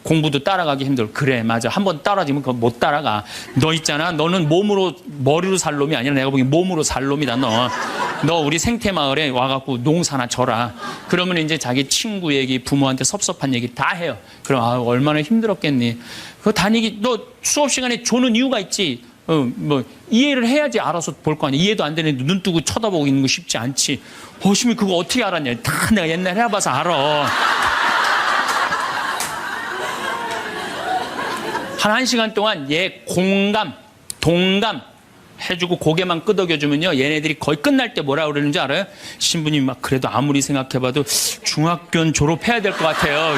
공부도 따라가기 힘들어. 그래, 맞아. 한번 따라지면 그거 못 따라가. 너 있잖아. 너는 머리로 살 놈이 아니라 내가 보기엔 몸으로 살 놈이다, 너. 너 우리 생태마을에 와갖고 농사나 져라. 그러면 이제 자기 친구 얘기, 부모한테 섭섭한 얘기 다 해요. 그럼, 얼마나 힘들었겠니. 그거 다니기, 너 수업 시간에 조는 이유가 있지. 이해를 해야지 알아서 볼 거 아니야. 이해도 안 되는데 눈 뜨고 쳐다보고 있는 거 쉽지 않지. 심이 그거 어떻게 알았냐. 다 내가 옛날에 해봐서 알아. 한 1시간 동안 얘 공감, 동감 해주고 고개만 끄덕여주면요. 얘네들이 거의 끝날 때 뭐라 그러는지 알아요? 신부님 막 그래도 아무리 생각해봐도 중학교는 졸업해야 될 것 같아요.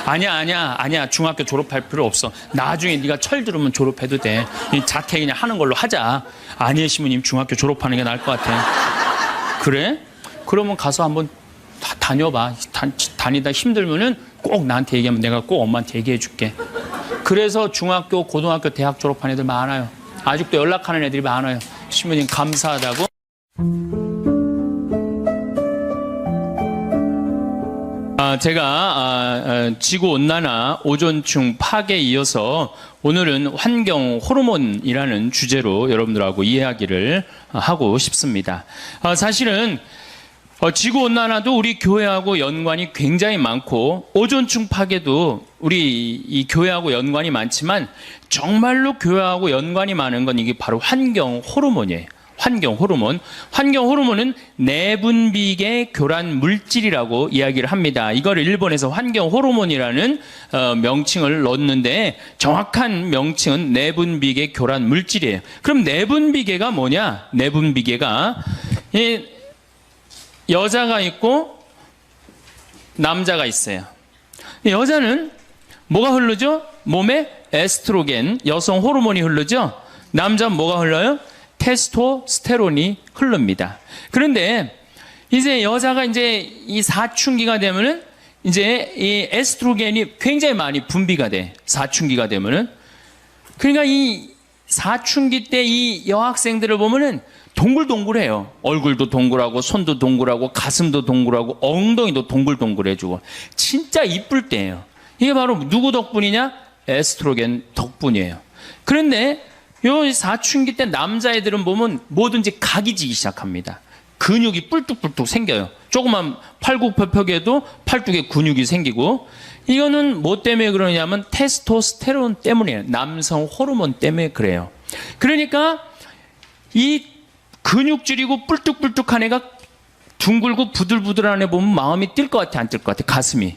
아니야. 중학교 졸업할 필요 없어. 나중에 네가 철 들으면 졸업해도 돼. 자퇴 그냥 하는 걸로 하자. 아니에요, 신부님. 중학교 졸업하는 게 나을 것 같아. 그래? 그러면 가서 한번 다녀봐. 다니다 힘들면은 꼭 나한테 얘기하면 내가 꼭 엄마한테 얘기해 줄게. 그래서 중학교, 고등학교, 대학 졸업한 애들 많아요. 아직도 연락하는 애들이 많아요. 신부님 감사하다고. 제가 지구온난화, 오존층 파괴에 이어서 오늘은 환경 호르몬이라는 주제로 여러분들하고 이야기를 하고 싶습니다. 사실은 지구온난화도 우리 교회하고 연관이 굉장히 많고 오존층 파괴도 우리 이 교회하고 연관이 많지만 정말로 교회하고 연관이 많은 건 이게 바로 환경 호르몬이에요. 환경 호르몬. 환경 호르몬은 내분비계 교란 물질이라고 이야기를 합니다. 이걸 일본에서 환경 호르몬이라는 명칭을 넣었는데 정확한 명칭은 내분비계 교란 물질이에요. 그럼 내분비계가 뭐냐? 내분비계가 여자가 있고 남자가 있어요. 여자는 뭐가 흐르죠? 몸에 에스트로겐, 여성 호르몬이 흐르죠? 남자는 뭐가 흘러요? 테스토스테론이 흐릅니다. 그런데 이제 여자가 이제 이 사춘기가 되면은 이제 이 에스트로겐이 굉장히 많이 분비가 돼. 사춘기가 되면은. 그러니까 이 사춘기 때 이 여학생들을 보면은 동글동글해요. 얼굴도 동글하고 손도 동글하고 가슴도 동글하고 엉덩이도 동글동글해지고 진짜 이쁠 때예요. 이게 바로 누구 덕분이냐? 에스트로겐 덕분이에요. 그런데 요 사춘기 때 남자애들은 보면 뭐든지 각이 지기 시작합니다. 근육이 뿔뚝뿔뚝 생겨요. 조그만 팔굽혀펴기에도 팔뚝에 근육이 생기고 이거는 뭐 때문에 그러냐면 테스토스테론 때문이에요. 남성 호르몬 때문에 그래요. 그러니까 이 근육질이고 뿔뚝뿔뚝한 애가 둥글고 부들부들한 애 보면 마음이 뛸 것 같아, 안 뛸 것 같아? 가슴이.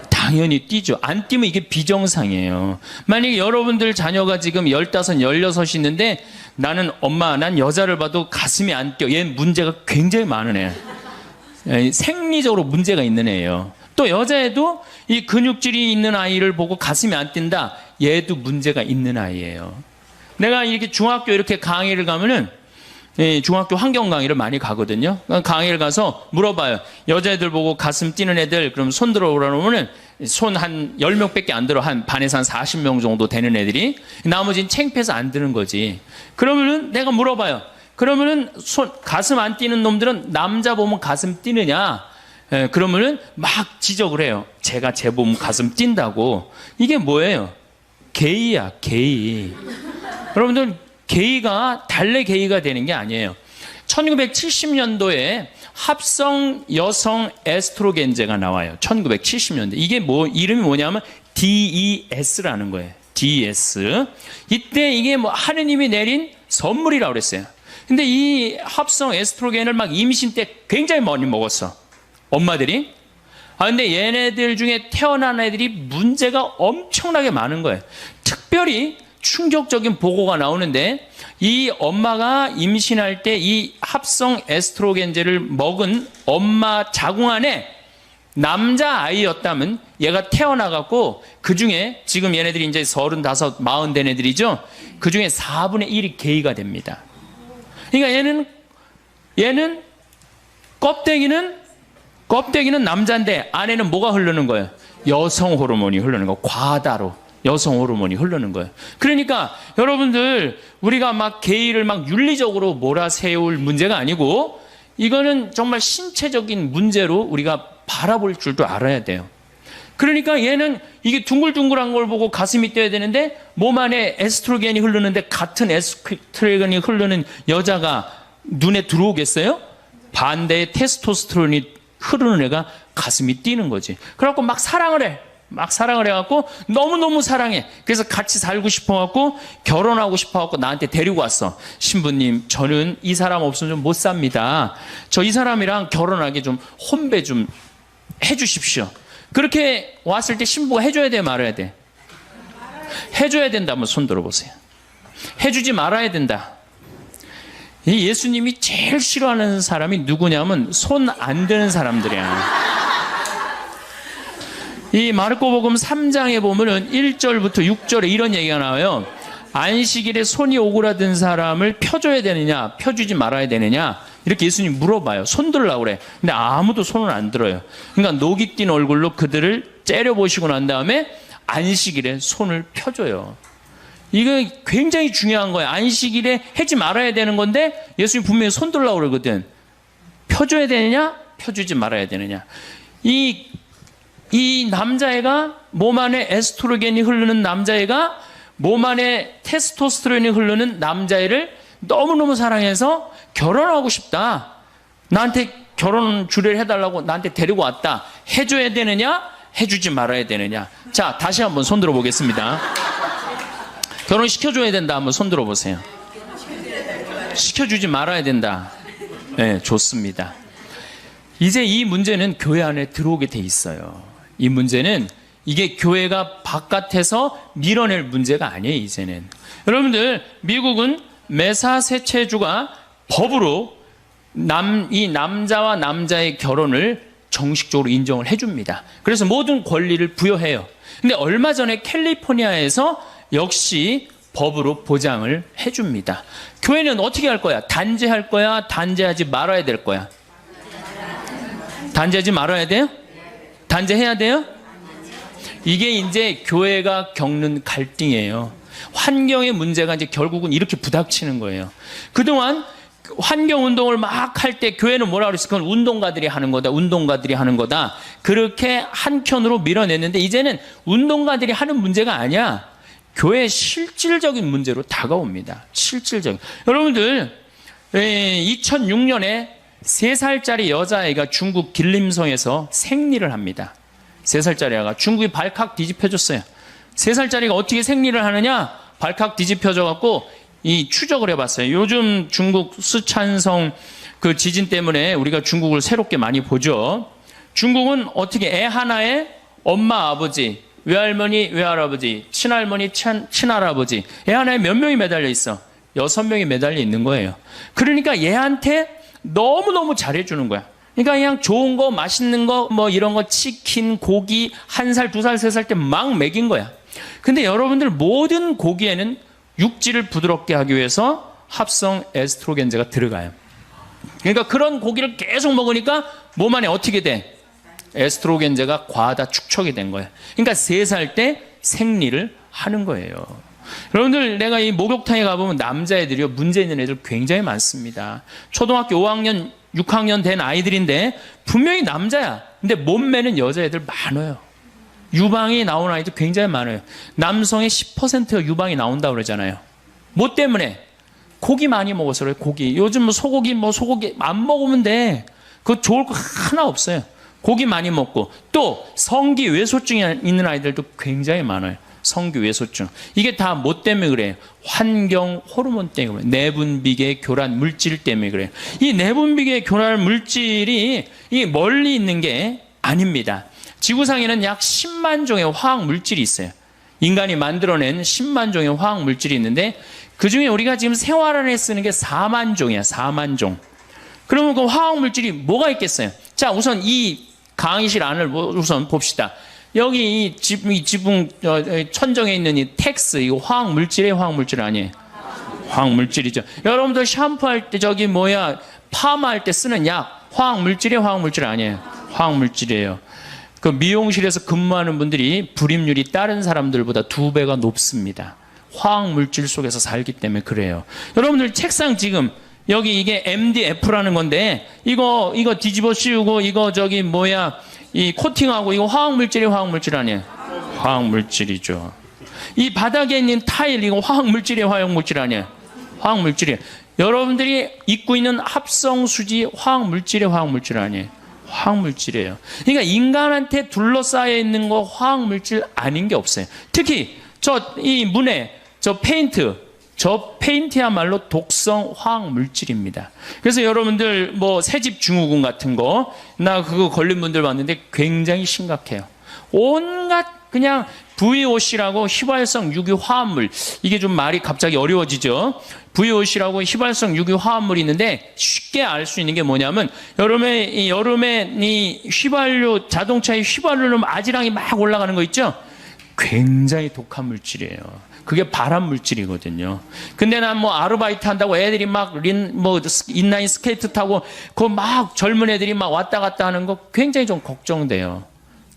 당연히 뛰죠. 안 뛰면 이게 비정상이에요. 만약에 여러분들 자녀가 지금 15, 16 있는데 나는 엄마, 난 여자를 봐도 가슴이 안 뛰어. 얘는 문제가 굉장히 많은 애예요. 생리적으로 문제가 있는 애예요. 또 여자애도 이 근육질이 있는 아이를 보고 가슴이 안 뛴다. 얘도 문제가 있는 아이예요. 내가 이렇게 중학교 이렇게 강의를 가면은 중학교 환경 강의를 많이 가거든요. 강의를 가서 물어봐요. 여자애들 보고 가슴 뛰는 애들 그럼 손 들어오라 그러면은 손 한 10명밖에 안 들어. 한 반에서 한 40명 정도 되는 애들이. 나머지는 창피해서 안 드는 거지. 그러면은 내가 물어봐요. 그러면은 가슴 안 뛰는 놈들은 남자 보면 가슴 뛰느냐? 그러면은 막 지적을 해요. 제가 제 보면 가슴 뛴다고. 이게 뭐예요? 게이야, 게이. 여러분들 게이가 달래 게이가 되는 게 아니에요. 1970년도에 합성 여성 에스트로겐제가 나와요. 1970년대. 이게 이름이 뭐냐면 DES라는 거예요. DES. 이때 이게 하느님이 내린 선물이라고 그랬어요. 근데 이 합성 에스트로겐을 막 임신 때 굉장히 많이 먹었어. 엄마들이. 근데 얘네들 중에 태어난 애들이 문제가 엄청나게 많은 거예요. 특별히 충격적인 보고가 나오는데 이 엄마가 임신할 때 이 합성 에스트로겐제를 먹은 엄마 자궁 안에 남자 아이였다면 얘가 태어나갖고 그 중에 지금 얘네들이 이제 35, 40 된 애들이죠. 그 중에 4분의 1이 게이가 됩니다. 그러니까 얘는 껍데기는 남자인데 안에는 뭐가 흐르는 거예요? 여성 호르몬이 흐르는 거. 과다로. 여성 호르몬이 흐르는 거예요. 그러니까 여러분들 우리가 막 게이를 막 윤리적으로 몰아세울 문제가 아니고 이거는 정말 신체적인 문제로 우리가 바라볼 줄도 알아야 돼요. 그러니까 얘는 이게 둥글둥글한 걸 보고 가슴이 뛰어야 되는데 몸 안에 에스트로겐이 흐르는데 같은 에스트로겐이 흐르는 여자가 눈에 들어오겠어요? 반대의 테스토스테론이 흐르는 애가 가슴이 뛰는 거지. 그래갖고 막 사랑을 해. 막 사랑을 해갖고 너무너무 사랑해. 그래서 같이 살고 싶어갖고 결혼하고 싶어갖고 나한테 데리고 왔어. 신부님, 저는 이 사람 없으면 좀 못 삽니다. 저 이 사람이랑 결혼하게 좀 혼배 좀 해주십시오. 그렇게 왔을 때 신부가 해줘야 돼, 말아야 돼? 해줘야 된다. 한번 손 들어보세요. 해주지 말아야 된다. 이 예수님이 제일 싫어하는 사람이 누구냐면 손 안 드는 사람들이야. 이 마르코복음 3장에 보면은 1절부터 6절에 이런 얘기가 나와요. 안식일에 손이 오그라든 사람을 펴줘야 되느냐, 펴주지 말아야 되느냐, 이렇게 예수님 물어봐요. 손 들으려고 그래. 근데 아무도 손을 안 들어요. 그러니까 녹이 띈 얼굴로 그들을 째려보시고 난 다음에 안식일에 손을 펴줘요. 이거 굉장히 중요한 거예요. 안식일에 하지 말아야 되는 건데 예수님 분명히 손 들으려고 그러거든. 펴줘야 되느냐, 펴주지 말아야 되느냐. 이 남자애가 몸 안에 에스트로겐이 흐르는 남자애가 몸 안에 테스토스테론이 흐르는 남자애를 너무너무 사랑해서 결혼하고 싶다. 나한테 결혼 주례를 해달라고 나한테 데리고 왔다. 해줘야 되느냐? 해주지 말아야 되느냐? 자, 다시 한번 손 들어보겠습니다. 결혼시켜줘야 된다. 한번 손 들어보세요. 시켜주지 말아야 된다. 네, 좋습니다. 이제 이 문제는 교회 안에 들어오게 돼 있어요. 이 문제는 이게 교회가 바깥에서 밀어낼 문제가 아니에요. 이제는 여러분들, 미국은 매사세체주가 법으로 이 남자와 남자의 결혼을 정식적으로 인정을 해줍니다. 그래서 모든 권리를 부여해요. 근데 얼마 전에 캘리포니아에서 역시 법으로 보장을 해줍니다. 교회는 어떻게 할 거야? 단죄할 거야? 단죄하지 말아야 될 거야? 단죄하지 말아야 돼요? 단죄해야 돼요? 이게 이제 교회가 겪는 갈등이에요. 환경의 문제가 이제 결국은 이렇게 부닥치는 거예요. 그동안 환경운동을 막 할 때 교회는 뭐라 그랬어요? 그건 운동가들이 하는 거다. 운동가들이 하는 거다. 그렇게 한켠으로 밀어냈는데 이제는 운동가들이 하는 문제가 아니야. 교회의 실질적인 문제로 다가옵니다. 실질적인. 여러분들, 2006년에 3살짜리 여자아이가 중국 길림성에서 생리를 합니다. 3살짜리 아이가 중국이 발칵 뒤집혀졌어요. 3살짜리가 어떻게 생리를 하느냐? 발칵 뒤집혀져갖고 이 추적을 해봤어요. 요즘 중국 쓰촨성 그 지진 때문에 우리가 중국을 새롭게 많이 보죠. 중국은 어떻게 애 하나에 엄마, 아버지, 외할머니, 외할아버지, 친할머니, 친할아버지, 애 하나에 몇 명이 매달려 있어? 6명이 매달려 있는 거예요. 그러니까 얘한테 너무너무 잘해주는 거야. 그러니까 그냥 좋은 거, 맛있는 거, 뭐 이런 거, 치킨, 고기, 1살, 2살, 3살 때 막 먹인 거야. 근데 여러분들, 모든 고기에는 육질을 부드럽게 하기 위해서 합성 에스트로겐제가 들어가요. 그러니까 그런 고기를 계속 먹으니까 몸 안에 어떻게 돼? 에스트로겐제가 과다 축적이 된 거예요. 그러니까 3살 때 생리를 하는 거예요. 여러분들, 내가 이 목욕탕에 가보면 남자애들이요, 문제 있는 애들 굉장히 많습니다. 초등학교 5학년, 6학년 된 아이들인데 분명히 남자야. 근데 몸매는 여자애들 많아요. 유방이 나오는 아이들 굉장히 많아요. 남성의 10%가 유방이 나온다고 그러잖아요. 뭐 때문에? 고기 많이 먹어서 그래요. 고기. 요즘 뭐 소고기 안 먹으면 돼. 그거 좋을 거 하나 없어요. 고기 많이 먹고, 또 성기 외소증이 있는 아이들도 굉장히 많아요. 성기 외소증. 이게 다 뭐 때문에 그래요? 환경 호르몬 때문에, 내분비계 교란 물질 때문에 그래요. 이 내분비계 교란 물질이 이 멀리 있는 게 아닙니다. 지구상에는 약 10만 종의 화학 물질이 있어요. 인간이 만들어낸 10만 종의 화학 물질이 있는데 그 중에 우리가 지금 생활 안에 쓰는 게 4만 종이야. 4만 종. 그러면 그 화학 물질이 뭐가 있겠어요? 자, 우선 이 강의실 안을 우선 봅시다. 여기 이 지붕 천정에 있는 이 텍스, 이거 화학 물질이에요? 화학 물질 아니에요? 화학 물질이죠. 여러분들 샴푸할 때 파마할 때 쓰는 약, 화학 물질이에요? 화학 물질 아니에요? 화학 물질이에요. 그 미용실에서 근무하는 분들이 불임률이 다른 사람들보다 2배가 높습니다. 화학 물질 속에서 살기 때문에 그래요. 여러분들 책상 지금 여기 이게 MDF라는 건데 이거 뒤집어 씌우고 이거 이 코팅하고 이거 화학물질이 화학물질 아니에요? 화학물질이죠. 이 바닥에 있는 타일 이거 화학물질이 화학물질 아니에요? 화학물질이에요. 여러분들이 입고 있는 합성수지 화학물질이 화학물질 아니에요? 화학물질이에요. 그러니까 인간한테 둘러싸여 있는 거 화학물질 아닌 게 없어요. 특히 이 문에 저 페인트야말로 독성 화학물질입니다. 그래서 여러분들 뭐 새집 증후군 같은 거 나 그거 걸린 분들 봤는데 굉장히 심각해요. 온갖 그냥 VOC라고 휘발성 유기 화합물, 이게 좀 말이 갑자기 어려워지죠. VOC라고 휘발성 유기 화합물이 있는데 쉽게 알 수 있는 게 뭐냐면 여름에 이 휘발유, 자동차의 휘발유로 아지랑이 막 올라가는 거 있죠. 굉장히 독한 물질이에요. 그게 발암 물질이거든요. 근데 난 뭐 아르바이트 한다고 애들이 막 인라인 스케이트 타고 그 막 젊은 애들이 막 왔다 갔다 하는 거 굉장히 좀 걱정돼요.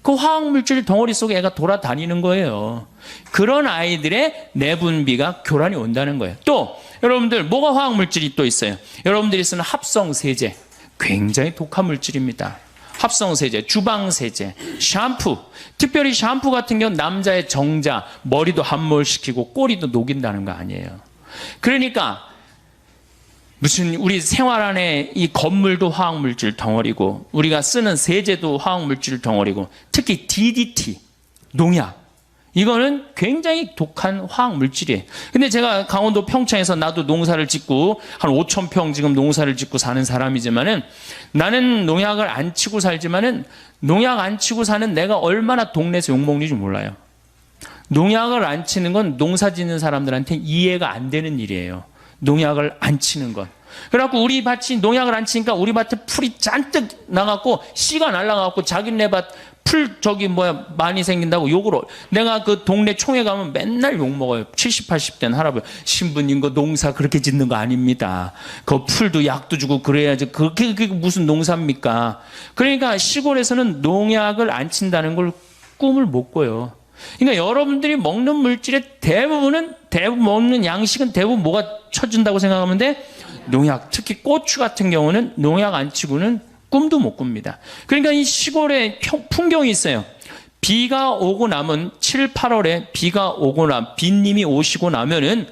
그 화학물질 덩어리 속에 애가 돌아다니는 거예요. 그런 아이들의 내분비가 교란이 온다는 거예요. 또 여러분들 뭐가 화학물질이 또 있어요? 여러분들이 쓰는 합성세제, 굉장히 독한 물질입니다. 합성세제, 주방세제, 샴푸, 특별히 샴푸 같은 경우는 남자의 정자, 머리도 함몰시키고 꼬리도 녹인다는 거 아니에요. 그러니까 무슨 우리 생활 안에 이 건물도 화학물질 덩어리고 우리가 쓰는 세제도 화학물질 덩어리고 특히 DDT, 농약, 이거는 굉장히 독한 화학물질이에요. 근데 제가 강원도 평창에서 나도 농사를 짓고 한 5,000평 지금 농사를 짓고 사는 사람이지만은 나는 농약을 안 치고 살지만은 농약 안 치고 사는 내가 얼마나 동네에서 욕먹는지 몰라요. 농약을 안 치는 건 농사 짓는 사람들한테 이해가 안 되는 일이에요. 농약을 안 치는 건. 그래갖고 우리 밭이 농약을 안 치니까 우리 밭에 풀이 잔뜩 나갖고 씨가 날라가갖고 자기네 밭 풀 많이 생긴다고 욕을 내가 그 동네 총회 가면 맨날 욕 먹어요. 70, 80된 할아버지. 신부님 그 농사 그렇게 짓는 거 아닙니다. 그 풀도 약도 주고 그래야지. 그게 무슨 농사입니까? 그러니까 시골에서는 농약을 안 친다는 걸 꿈을 못 꿔요. 그러니까 여러분들이 먹는 물질의 대부분 먹는 양식은 대부분 뭐가 쳐준다고 생각하면 돼? 농약. 특히 고추 같은 경우는 농약 안 치고는 꿈도 못 꿉니다. 그러니까 이 시골에 풍경이 있어요. 비가 오고 나면 7, 8월에 비가 오고 비님이 오시고 나면은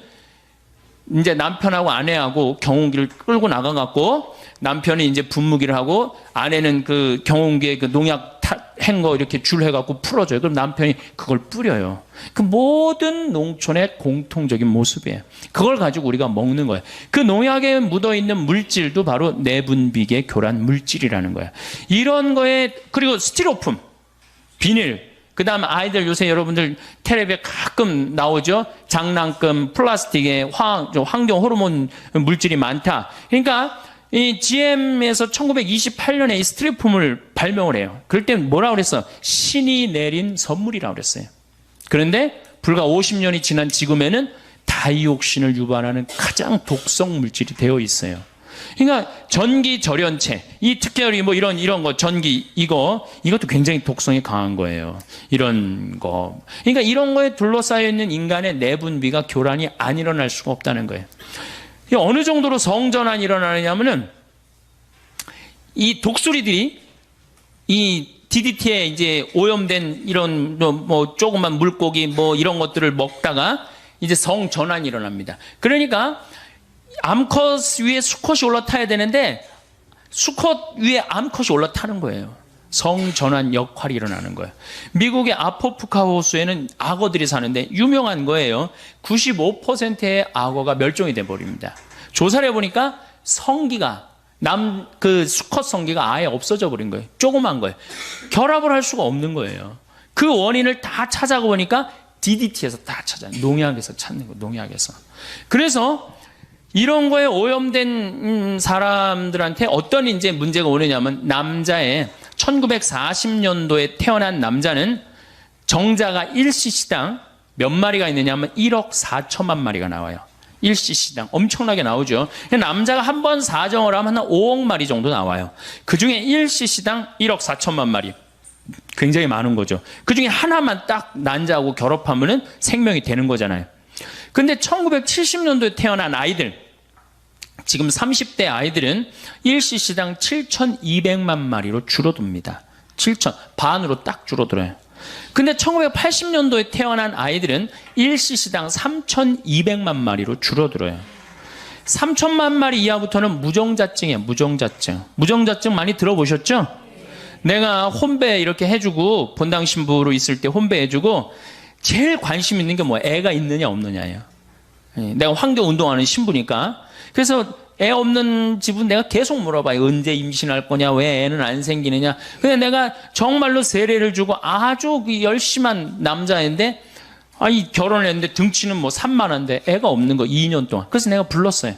이제 남편하고 아내하고 경운기를 끌고 나가갖고 남편이 이제 분무기를 하고 아내는 그 경운기에 그 농약 행거 이렇게 줄 해갖고 풀어줘요. 그럼 남편이 그걸 뿌려요. 그 모든 농촌의 공통적인 모습이에요. 그걸 가지고 우리가 먹는 거예요. 그 농약에 묻어있는 물질도 바로 내분비계 교란 물질이라는 거예요. 이런 거에, 그리고 스티로폼, 비닐, 그 다음 아이들 요새 여러분들 텔레비에 가끔 나오죠. 장난감, 플라스틱에 환경 호르몬 물질이 많다. 그러니까 이 GM에서 1928년에 이 스티로폼을 발명을 해요. 그럴 때 뭐라고 그랬어? 신이 내린 선물이라고 그랬어요. 그런데 불과 50년이 지난 지금에는 다이옥신을 유발하는 가장 독성 물질이 되어 있어요. 그러니까 전기 절연체, 이 특별히 뭐 이런 거 전기 이것도 굉장히 독성이 강한 거예요. 이런 거. 그러니까 이런 거에 둘러싸여 있는 인간의 내분비가 교란이 안 일어날 수가 없다는 거예요. 어느 정도로 성전환이 일어나느냐면은 이 독수리들이 이 DDT에 이제 오염된 이런 뭐 조그만 물고기 뭐 이런 것들을 먹다가 이제 성전환이 일어납니다. 그러니까 암컷 위에 수컷이 올라타야 되는데 수컷 위에 암컷이 올라타는 거예요. 성전환 역할이 일어나는 거예요. 미국의 아포프카 호수에는 악어들이 사는데 유명한 거예요. 95%의 악어가 멸종이 돼 버립니다. 조사를 해보니까 성기가 그 수컷 성기가 아예 없어져 버린 거예요. 조그만 거예요. 결합을 할 수가 없는 거예요. 그 원인을 다 찾아보니까 DDT에서 다 찾아요. 농약에서 찾는 거, 농약에서. 그래서 이런 거에 오염된 사람들한테 어떤 이제 문제가 오느냐면 남자의 1940년도에 태어난 남자는 정자가 1cc당 몇 마리가 있느냐면 1억 4천만 마리가 나와요. 1cc당 엄청나게 나오죠. 남자가 한 번 사정을 하면 한 5억 마리 정도 나와요. 그중에 1cc당 1억 4천만 마리. 굉장히 많은 거죠. 그중에 하나만 딱 난자하고 결합하면 생명이 되는 거잖아요. 근데 1970년도에 태어난 아이들, 지금 30대 아이들은 1cc당 7,200만 마리로 줄어듭니다. 7천. 반으로 딱 줄어들어요. 근데 1980년도에 태어난 아이들은 1cc당 3,200만 마리로 줄어들어요. 3천만 마리 이하부터는 무정자증이에요. 무정자증. 무정자증 많이 들어보셨죠? 내가 혼배 이렇게 해주고 본당 신부로 있을 때 혼배 해주고 제일 관심 있는 게 뭐 애가 있느냐 없느냐예요. 내가 환경 운동하는 신부니까. 그래서 애 없는 집은 내가 계속 물어봐요. 언제 임신할 거냐? 왜 애는 안 생기느냐? 근데 내가 정말로 세례를 주고 아주 열심한 남자인데 결혼을 했는데 등치는 뭐 산만한데 애가 없는 거 2년 동안. 그래서 내가 불렀어요.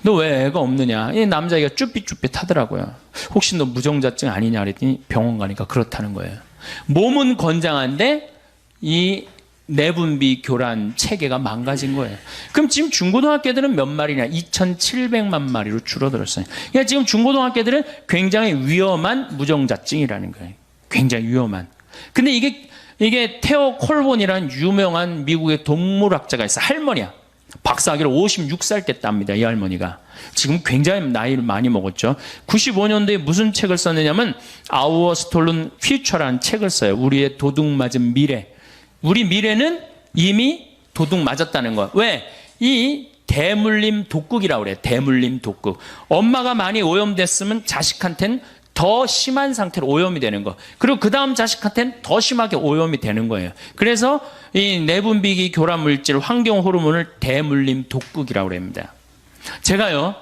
너 왜 애가 없느냐? 이 남자애가 쭈삣쭈삣 하더라고요. 혹시 너 무정자증 아니냐 그랬더니 병원 가니까 그렇다는 거예요. 몸은 건장한데 이 내분비 교란 체계가 망가진 거예요. 그럼 지금 중고등학교들은 몇 마리냐? 2,700만 마리로 줄어들었어요. 그러니까 지금 중고등학교들은 굉장히 위험한 무정자증이라는 거예요. 굉장히 위험한. 근데 이게 테오 콜본이라는 유명한 미국의 동물학자가 있어. 할머니야. 박사학위를 56살 때 땁니다. 이 할머니가. 지금 굉장히 나이를 많이 먹었죠. 95년도에 무슨 책을 썼느냐면 Our Stolen Future라는 책을 써요. 우리의 도둑 맞은 미래. 우리 미래는 이미 도둑 맞았다는 거야. 왜? 이 대물림 독극이라고 그래. 대물림 독극. 엄마가 많이 오염됐으면 자식한테는 더 심한 상태로 오염이 되는 거. 그리고 그 다음 자식한테는 더 심하게 오염이 되는 거예요. 그래서 이 내분비기 교란 물질, 환경 호르몬을 대물림 독극이라고 합니다. 제가요,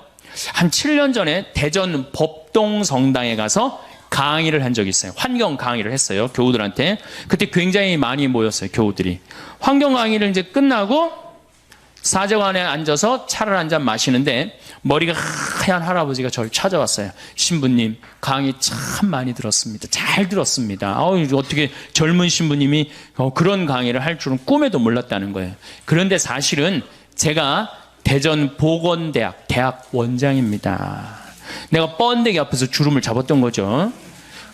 한 7년 전에 대전 법동 성당에 가서 강의를 한 적이 있어요. 환경 강의를 했어요. 교우들한테. 그때 굉장히 많이 모였어요. 교우들이. 환경 강의를 이제 끝나고 사제관에 앉아서 차를 한 잔 마시는데 머리가 하얀 할아버지가 저를 찾아왔어요. 신부님, 강의 참 많이 들었습니다. 잘 들었습니다. 어떻게 젊은 신부님이 그런 강의를 할 줄은 꿈에도 몰랐다는 거예요. 그런데 사실은 제가 대전 보건대학 대학 원장입니다. 내가 뻔데기 앞에서 주름을 잡았던 거죠.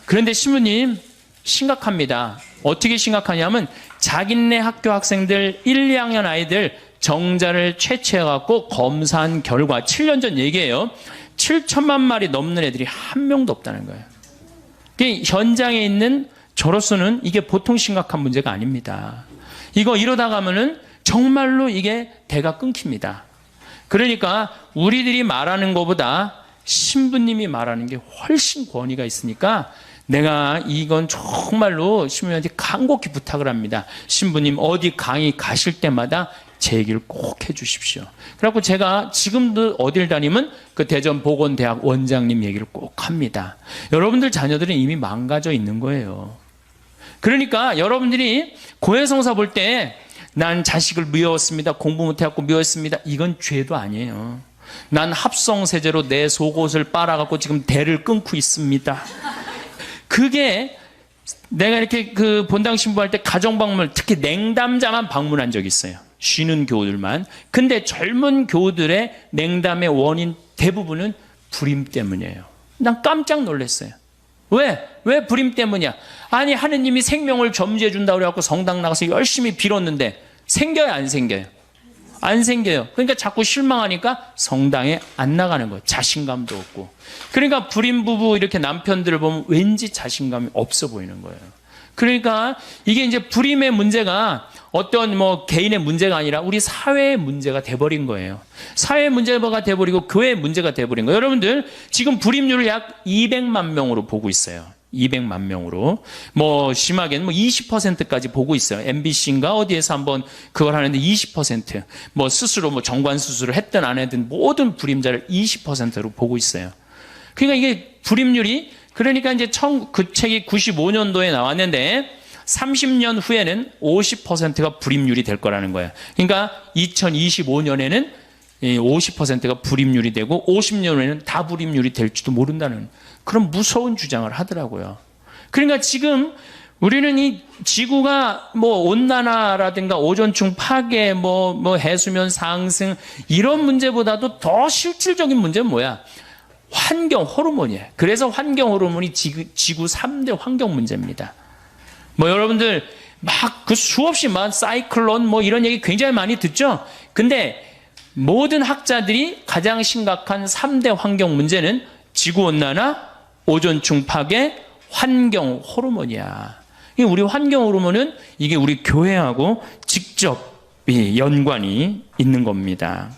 그런데 신부님 심각합니다. 어떻게 심각하냐면 자기네 학교 학생들 1, 2학년 아이들 정자를 채취해갖고 검사한 결과 7년 전 얘기예요. 7천만 마리 넘는 애들이 한 명도 없다는 거예요. 현장에 있는 저로서는 이게 보통 심각한 문제가 아닙니다. 이러다 가면은 정말로 이게 대가 끊깁니다. 그러니까 우리들이 말하는 것보다 신부님이 말하는 게 훨씬 권위가 있으니까 내가 이건 정말로 신부님한테 간곡히 부탁을 합니다. 신부님 어디 강의 가실 때마다 제 얘기를 꼭 해주십시오. 그래갖고 제가 지금도 어딜 다니면 그 대전보건대학 원장님 얘기를 꼭 합니다. 여러분들 자녀들은 이미 망가져 있는 거예요. 그러니까 여러분들이 고해성사 볼 때 난 자식을 미웠습니다. 공부 못해갖고 미웠습니다. 이건 죄도 아니에요. 난 합성세제로 내 속옷을 빨아갖고 지금 대를 끊고 있습니다. 그게 내가 이렇게 그 본당 신부할 때 가정방문, 특히 냉담자만 방문한 적이 있어요. 쉬는 교우들만. 근데 젊은 교우들의 냉담의 원인 대부분은 불임 때문이에요. 난 깜짝 놀랐어요. 왜 불임 때문이야? 아니 하느님이 생명을 점지해 준다고 그래갖고 성당 나가서 열심히 빌었는데 생겨요 안 생겨요? 안 생겨요. 그러니까 자꾸 실망하니까 성당에 안 나가는 거예요. 자신감도 없고. 그러니까 불임 부부 이렇게 남편들을 보면 왠지 자신감이 없어 보이는 거예요. 그러니까 이게 이제 불임의 문제가 어떤 개인의 문제가 아니라 우리 사회의 문제가 돼버린 거예요. 사회의 문제가 돼버리고 교회의 문제가 돼버린 거예요. 여러분들 지금 불임률을 약 200만 명으로 보고 있어요. 200만 명으로. 심하게는 20%까지 보고 있어요. MBC인가 어디에서 한번 그걸 하는데 20%. 스스로 정관 수술을 했든 안 했든 모든 불임자를 20%로 보고 있어요. 그러니까 이게 불임률이 그러니까 이제 그 책이 95년도에 나왔는데 30년 후에는 50%가 불임률이 될 거라는 거예요. 그러니까 2025년에는 50%가 불임률이 되고 50년 후에는 다 불임률이 될지도 모른다는 그런 무서운 주장을 하더라고요. 그러니까 지금 우리는 이 지구가 온난화라든가 오존층 파괴, 해수면 상승 이런 문제보다도 더 실질적인 문제는 뭐야? 환경 호르몬이에요. 그래서 환경 호르몬이 지구 3대 환경 문제입니다. 여러분들 그 수없이 사이클론 이런 얘기 굉장히 많이 듣죠? 근데 모든 학자들이 가장 심각한 3대 환경 문제는 지구온난화, 오존층 파괴, 환경 호르몬이야. 우리 환경 호르몬은 이게 우리 교회하고 직접 연관이 있는 겁니다.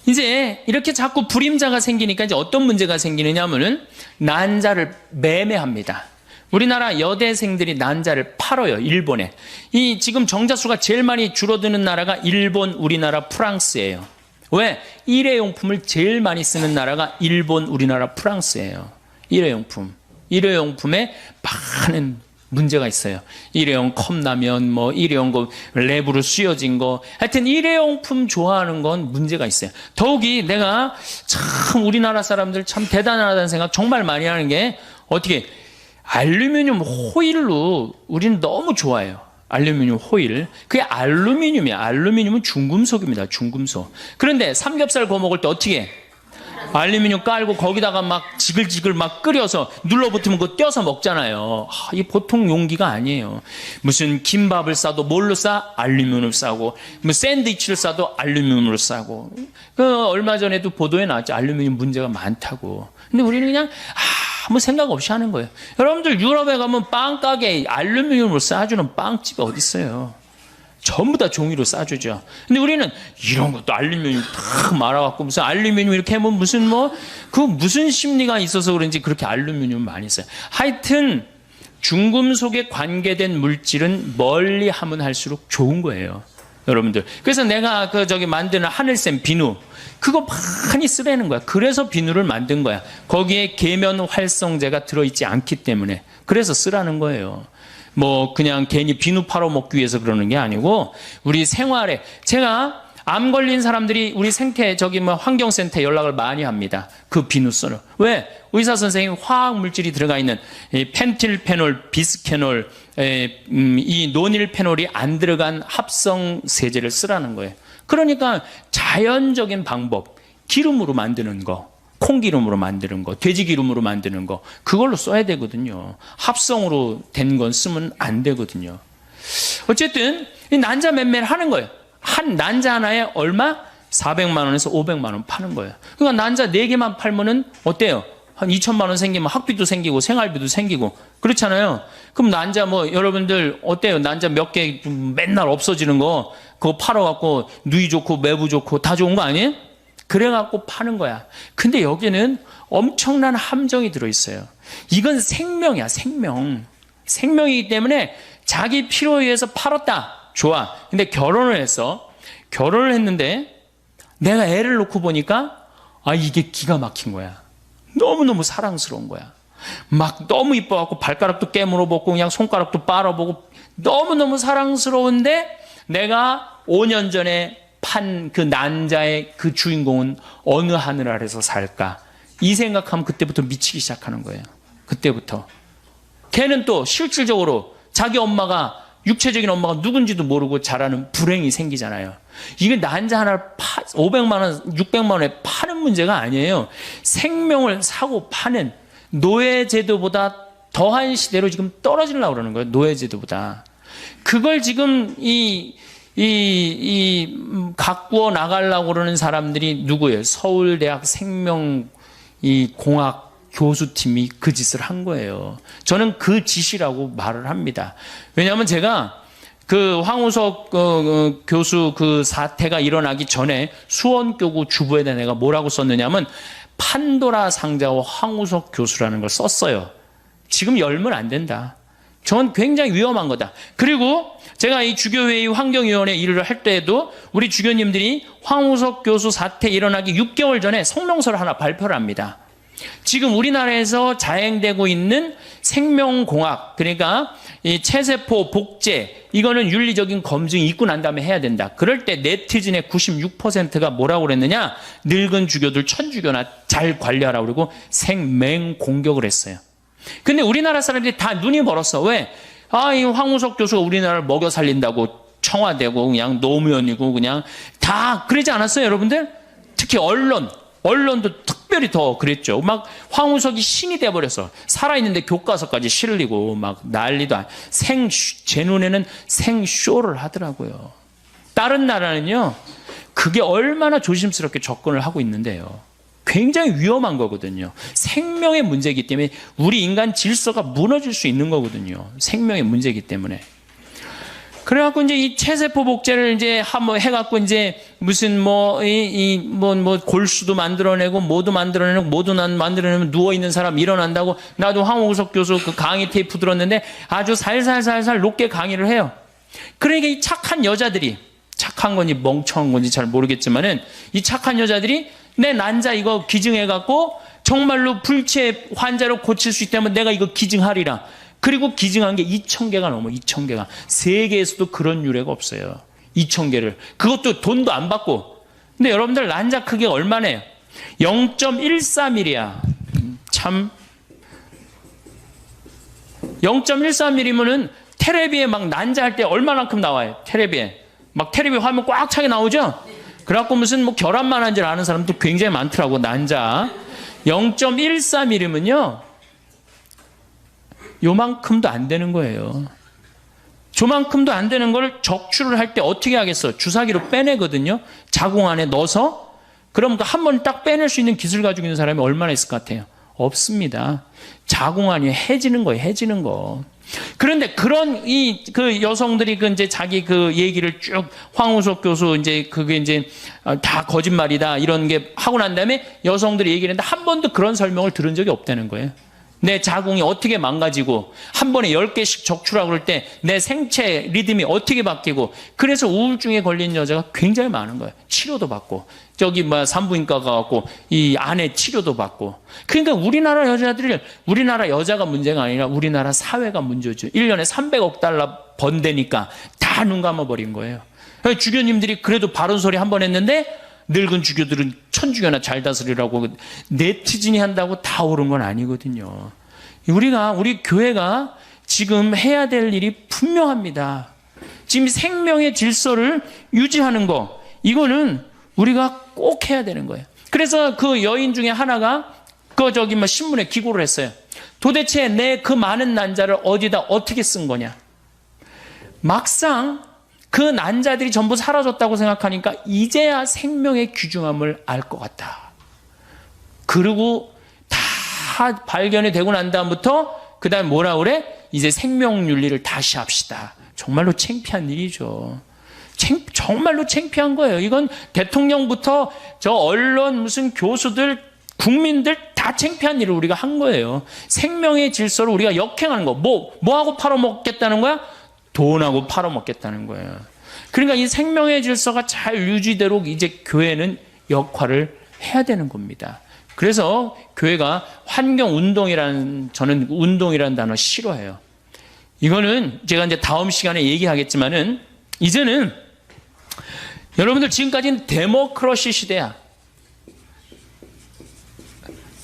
이제 이렇게 자꾸 불임자가 생기니까 이제 어떤 문제가 생기느냐 하면은 난자를 매매합니다. 우리나라 여대생들이 난자를 팔아요, 일본에. 이 지금 정자수가 제일 많이 줄어드는 나라가 일본, 우리나라, 프랑스예요. 왜? 일회용품을 제일 많이 쓰는 나라가 일본, 우리나라, 프랑스예요. 일회용품. 일회용품에 많은 문제가 있어요. 일회용 컵라면, 뭐 일회용 거 랩으로 씌워진 거. 하여튼 일회용품 좋아하는 건 문제가 있어요. 더욱이 내가 참 우리나라 사람들 참 대단하다는 생각 정말 많이 하는 게 어떻게 알루미늄 호일로 우리는 너무 좋아해요. 알루미늄 호일. 그게 알루미늄이야. 알루미늄은 중금속입니다. 중금속. 그런데 삼겹살 구워 먹을 때 어떻게 해? 알루미늄 깔고 거기다가 막 지글지글 막 끓여서 눌러붙으면 그거 떼어서 먹잖아요. 이 보통 용기가 아니에요. 무슨 김밥을 싸도 뭘로 싸? 알루미늄을 싸고, 뭐 샌드위치를 싸도 알루미늄으로 싸고. 그 얼마 전에도 보도에 나왔죠. 알루미늄 문제가 많다고. 근데 우리는 그냥 아무 생각 없이 하는 거예요. 여러분들 유럽에 가면 빵 가게에 알루미늄으로 싸주는 빵집이 어디 있어요? 전부 다 종이로 싸주죠. 근데 우리는 이런 것도 알루미늄 딱 말아갖고 무슨 알루미늄 이렇게 하면 무슨 무슨 심리가 있어서 그런지 그렇게 알루미늄 많이 써요. 하여튼 중금속에 관계된 물질은 멀리 하면 할수록 좋은 거예요. 여러분들. 그래서 내가 만드는 하늘샘 비누 그거 많이 쓰라는 거야. 그래서 비누를 만든 거야. 거기에 계면 활성제가 들어있지 않기 때문에. 그래서 쓰라는 거예요. 그냥 괜히 비누 팔아먹기 위해서 그러는 게 아니고, 우리 생활에, 제가 암 걸린 사람들이 우리 환경센터에 연락을 많이 합니다. 그 비누 써요. 왜? 의사 선생님 화학 물질이 들어가 있는 펜틸페놀, 비스케놀, 이 노닐페놀이 안 들어간 합성 세제를 쓰라는 거예요. 그러니까 자연적인 방법, 기름으로 만드는 거, 콩기름으로 만드는 거, 돼지기름으로 만드는 거, 그걸로 써야 되거든요. 합성으로 된 건 쓰면 안 되거든요. 어쨌든 이 난자 매매를 하는 거예요. 한 난자 하나에 얼마? 400만 원에서 500만 원 파는 거예요. 그러니까 난자 4개만 팔면은 어때요? 한 2천만 원 생기면 학비도 생기고 생활비도 생기고 그렇잖아요. 그럼 난자 여러분들 어때요? 난자 몇 개 맨날 없어지는 거 그거 팔아갖고 누이 좋고 매부 좋고 다 좋은 거 아니에요? 그래갖고 파는 거야. 근데 여기는 엄청난 함정이 들어있어요. 이건 생명이야, 생명. 생명이기 때문에 자기 필요에 의해서 팔았다. 좋아. 근데 결혼을 했는데 내가 애를 놓고 보니까 이게 기가 막힌 거야. 너무너무 사랑스러운 거야. 막 너무 이뻐갖고 발가락도 깨물어 보고 그냥 손가락도 빨아보고 너무너무 사랑스러운데 내가 5년 전에 판 그 난자의 그 주인공은 어느 하늘 아래서 살까? 이 생각하면 그때부터 미치기 시작하는 거예요. 그때부터. 걔는 또 실질적으로 자기 엄마가 육체적인 엄마가 누군지도 모르고 자라는 불행이 생기잖아요. 이게 난자 하나를 500만 원, 600만 원에 파는 문제가 아니에요. 생명을 사고 파는 노예제도보다 더한 시대로 지금 떨어지려고 그러는 거예요. 노예제도보다. 그걸 지금 가꾸어 나가려고 그러는 사람들이 누구예요? 서울대학 생명공학 교수팀이 그 짓을 한 거예요. 저는 그 짓이라고 말을 합니다. 왜냐하면 제가 그 황우석 교수 그 사태가 일어나기 전에 수원교구 주부에다 내가 뭐라고 썼느냐면 판도라 상자와 황우석 교수라는 걸 썼어요. 지금 열면 안 된다. 저는 굉장히 위험한 거다. 그리고 제가 이 주교회의 환경위원회 일을 할 때에도 우리 주교님들이 황우석 교수 사태 일어나기 6개월 전에 성명서를 하나 발표를 합니다. 지금 우리나라에서 자행되고 있는 생명공학, 그러니까 이 체세포 복제, 이거는 윤리적인 검증이 있고 난 다음에 해야 된다. 그럴 때 네티즌의 96%가 뭐라고 그랬느냐? 늙은 주교들 천주교나 잘 관리하라고 그러고 생맹 공격을 했어요. 근데 우리나라 사람들이 다 눈이 멀었어. 왜? 이 황우석 교수가 우리나라를 먹여 살린다고 청와대고 그냥 노무현이고 그냥 다 그러지 않았어요, 여러분들? 특히 언론도 특별히 더 그랬죠. 막 황우석이 신이 돼버려서 살아있는데 교과서까지 실리고 막 난리도 제 눈에는 생쇼를 하더라고요. 다른 나라는요, 그게 얼마나 조심스럽게 접근을 하고 있는데요. 굉장히 위험한 거거든요. 생명의 문제이기 때문에 우리 인간 질서가 무너질 수 있는 거거든요. 생명의 문제이기 때문에. 그래갖고 이제 이 체세포 복제를 이제 한번 해갖고 이제 무슨 골수도 만들어내고 뭐도 만들어내고 뭐도 만들어내면 누워있는 사람 일어난다고. 나도 황우석 교수 그 강의 테이프 들었는데 아주 살살살살 높게 강의를 해요. 그러니까 이 착한 여자들이, 착한 건지 멍청한 건지 잘 모르겠지만은 이 착한 여자들이 내 난자 이거 기증해갖고 정말로 불체 환자로 고칠 수 있다면 내가 이거 기증하리라. 그리고 기증한 게 2,000개가 넘어. 2,000개가. 세계에서도 그런 유례가 없어요. 2,000개를. 그것도 돈도 안 받고. 근데 여러분들 난자 크기가 얼마네요? 0.14mm야. 참. 0.14mm면은 테레비에 막 난자할 때 얼마만큼 나와요? 테레비에. 막 테레비 화면 꽉 차게 나오죠? 그래갖고 무슨 뭐 결함만 한 줄 아는 사람도 굉장히 많더라고. 난자. 0.14mm면요. 요만큼도 안 되는 거예요. 저만큼도 안 되는 걸 적출을 할 때 어떻게 하겠어? 주사기로 빼내거든요. 자궁 안에 넣어서. 그럼 한 번 딱 빼낼 수 있는 기술 가지고 있는 사람이 얼마나 있을 것 같아요? 없습니다. 자궁 안이 해지는 거예요. 해지는 거. 그런데 그런 그 여성들이 이제 자기 그 얘기를 쭉 황우석 교수 그게 이제 다 거짓말이다 이런 게 하고 난 다음에 여성들이 얘기를 했는데 한 번도 그런 설명을 들은 적이 없다는 거예요. 내 자궁이 어떻게 망가지고 한 번에 10개씩 적출하고 그럴 때 내 생체 리듬이 어떻게 바뀌고 그래서 우울증에 걸린 여자가 굉장히 많은 거예요. 치료도 받고 산부인과 가갖고 이 안에 치료도 받고. 그러니까 우리나라 여자가 문제가 아니라 우리나라 사회가 문제죠. 1년에 300억 달러 번대니까 다 눈 감아버린 거예요. 주교님들이 그래도 바른 소리 한 번 했는데 늙은 주교들은 천주교나 잘 다스리라고 네티즌이 한다고 다 옳은 건 아니거든요. 우리 교회가 지금 해야 될 일이 분명합니다. 지금 생명의 질서를 유지하는 거, 이거는 우리가 꼭 해야 되는 거예요. 그래서 그 여인 중에 하나가 신문에 기고를 했어요. 도대체 내 그 많은 난자를 어디다 어떻게 쓴 거냐. 막상 그 난자들이 전부 사라졌다고 생각하니까 이제야 생명의 귀중함을 알 것 같다. 그리고 다 발견이 되고 난 다음부터 그 다음에 뭐라 그래? 이제 생명윤리를 다시 합시다. 정말로 창피한 일이죠. 정말로 창피한 거예요. 이건 대통령부터 저 언론 무슨 교수들 국민들 다 창피한 일을 우리가 한 거예요. 생명의 질서를 우리가 역행하는 거. 뭐하고 팔아먹겠다는 거야? 돈하고 팔아먹겠다는 거예요. 그러니까 이 생명의 질서가 잘 유지되도록 이제 교회는 역할을 해야 되는 겁니다. 그래서 교회가 저는 운동이라는 단어 싫어해요. 이거는 제가 이제 다음 시간에 얘기하겠지만은 이제는 여러분들 지금까지는 데모크러시 시대야.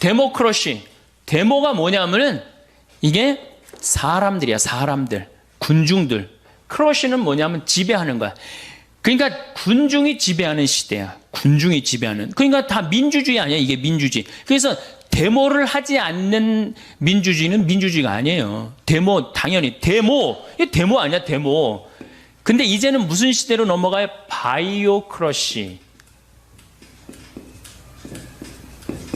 데모크러시. 데모가 뭐냐면은 이게 사람들이야, 사람들. 군중들. 크러쉬는 뭐냐면 지배하는 거야. 그러니까 군중이 지배하는 시대야. 군중이 지배하는. 그러니까 다 민주주의 아니야. 이게 민주주의. 그래서 데모를 하지 않는 민주주의는 민주주의가 아니에요. 당연히 이게 데모 아니야, 데모. 근데 이제는 무슨 시대로 넘어가요? 바이오크러시.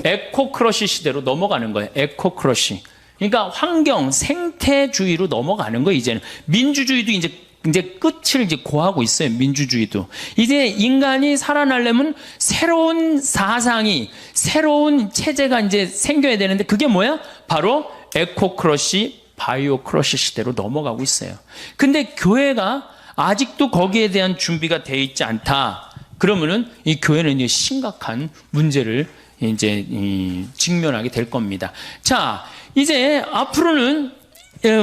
에코크러시 시대로 넘어가는 거예요. 에코크러시. 그러니까 환경, 생태주의로 넘어가는 거예요, 이제는. 민주주의도 이제 끝을 고하고 있어요, 민주주의도. 이제 인간이 살아나려면 새로운 사상이, 새로운 체제가 이제 생겨야 되는데 그게 뭐야? 바로 에코크러시, 바이오크러시 시대로 넘어가고 있어요. 근데 교회가 아직도 거기에 대한 준비가 되어 있지 않다. 그러면은 이 교회는 이제 심각한 문제를 이제 직면하게 될 겁니다. 자, 이제 앞으로는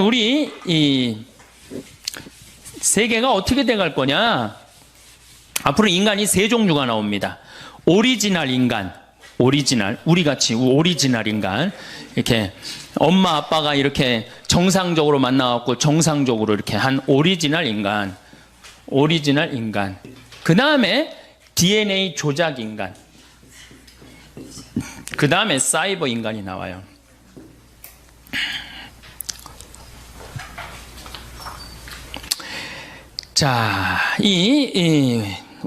우리 이 세계가 어떻게 돼갈 거냐? 앞으로 인간이 세 종류가 나옵니다. 오리지널 인간, 우리같이 오리지널 인간. 이렇게 엄마 아빠가 이렇게 정상적으로 만나갖고 정상적으로 이렇게 한 오리지널 인간. 그 다음에 DNA 조작 인간. 그 다음에 사이버 인간이 나와요. 자,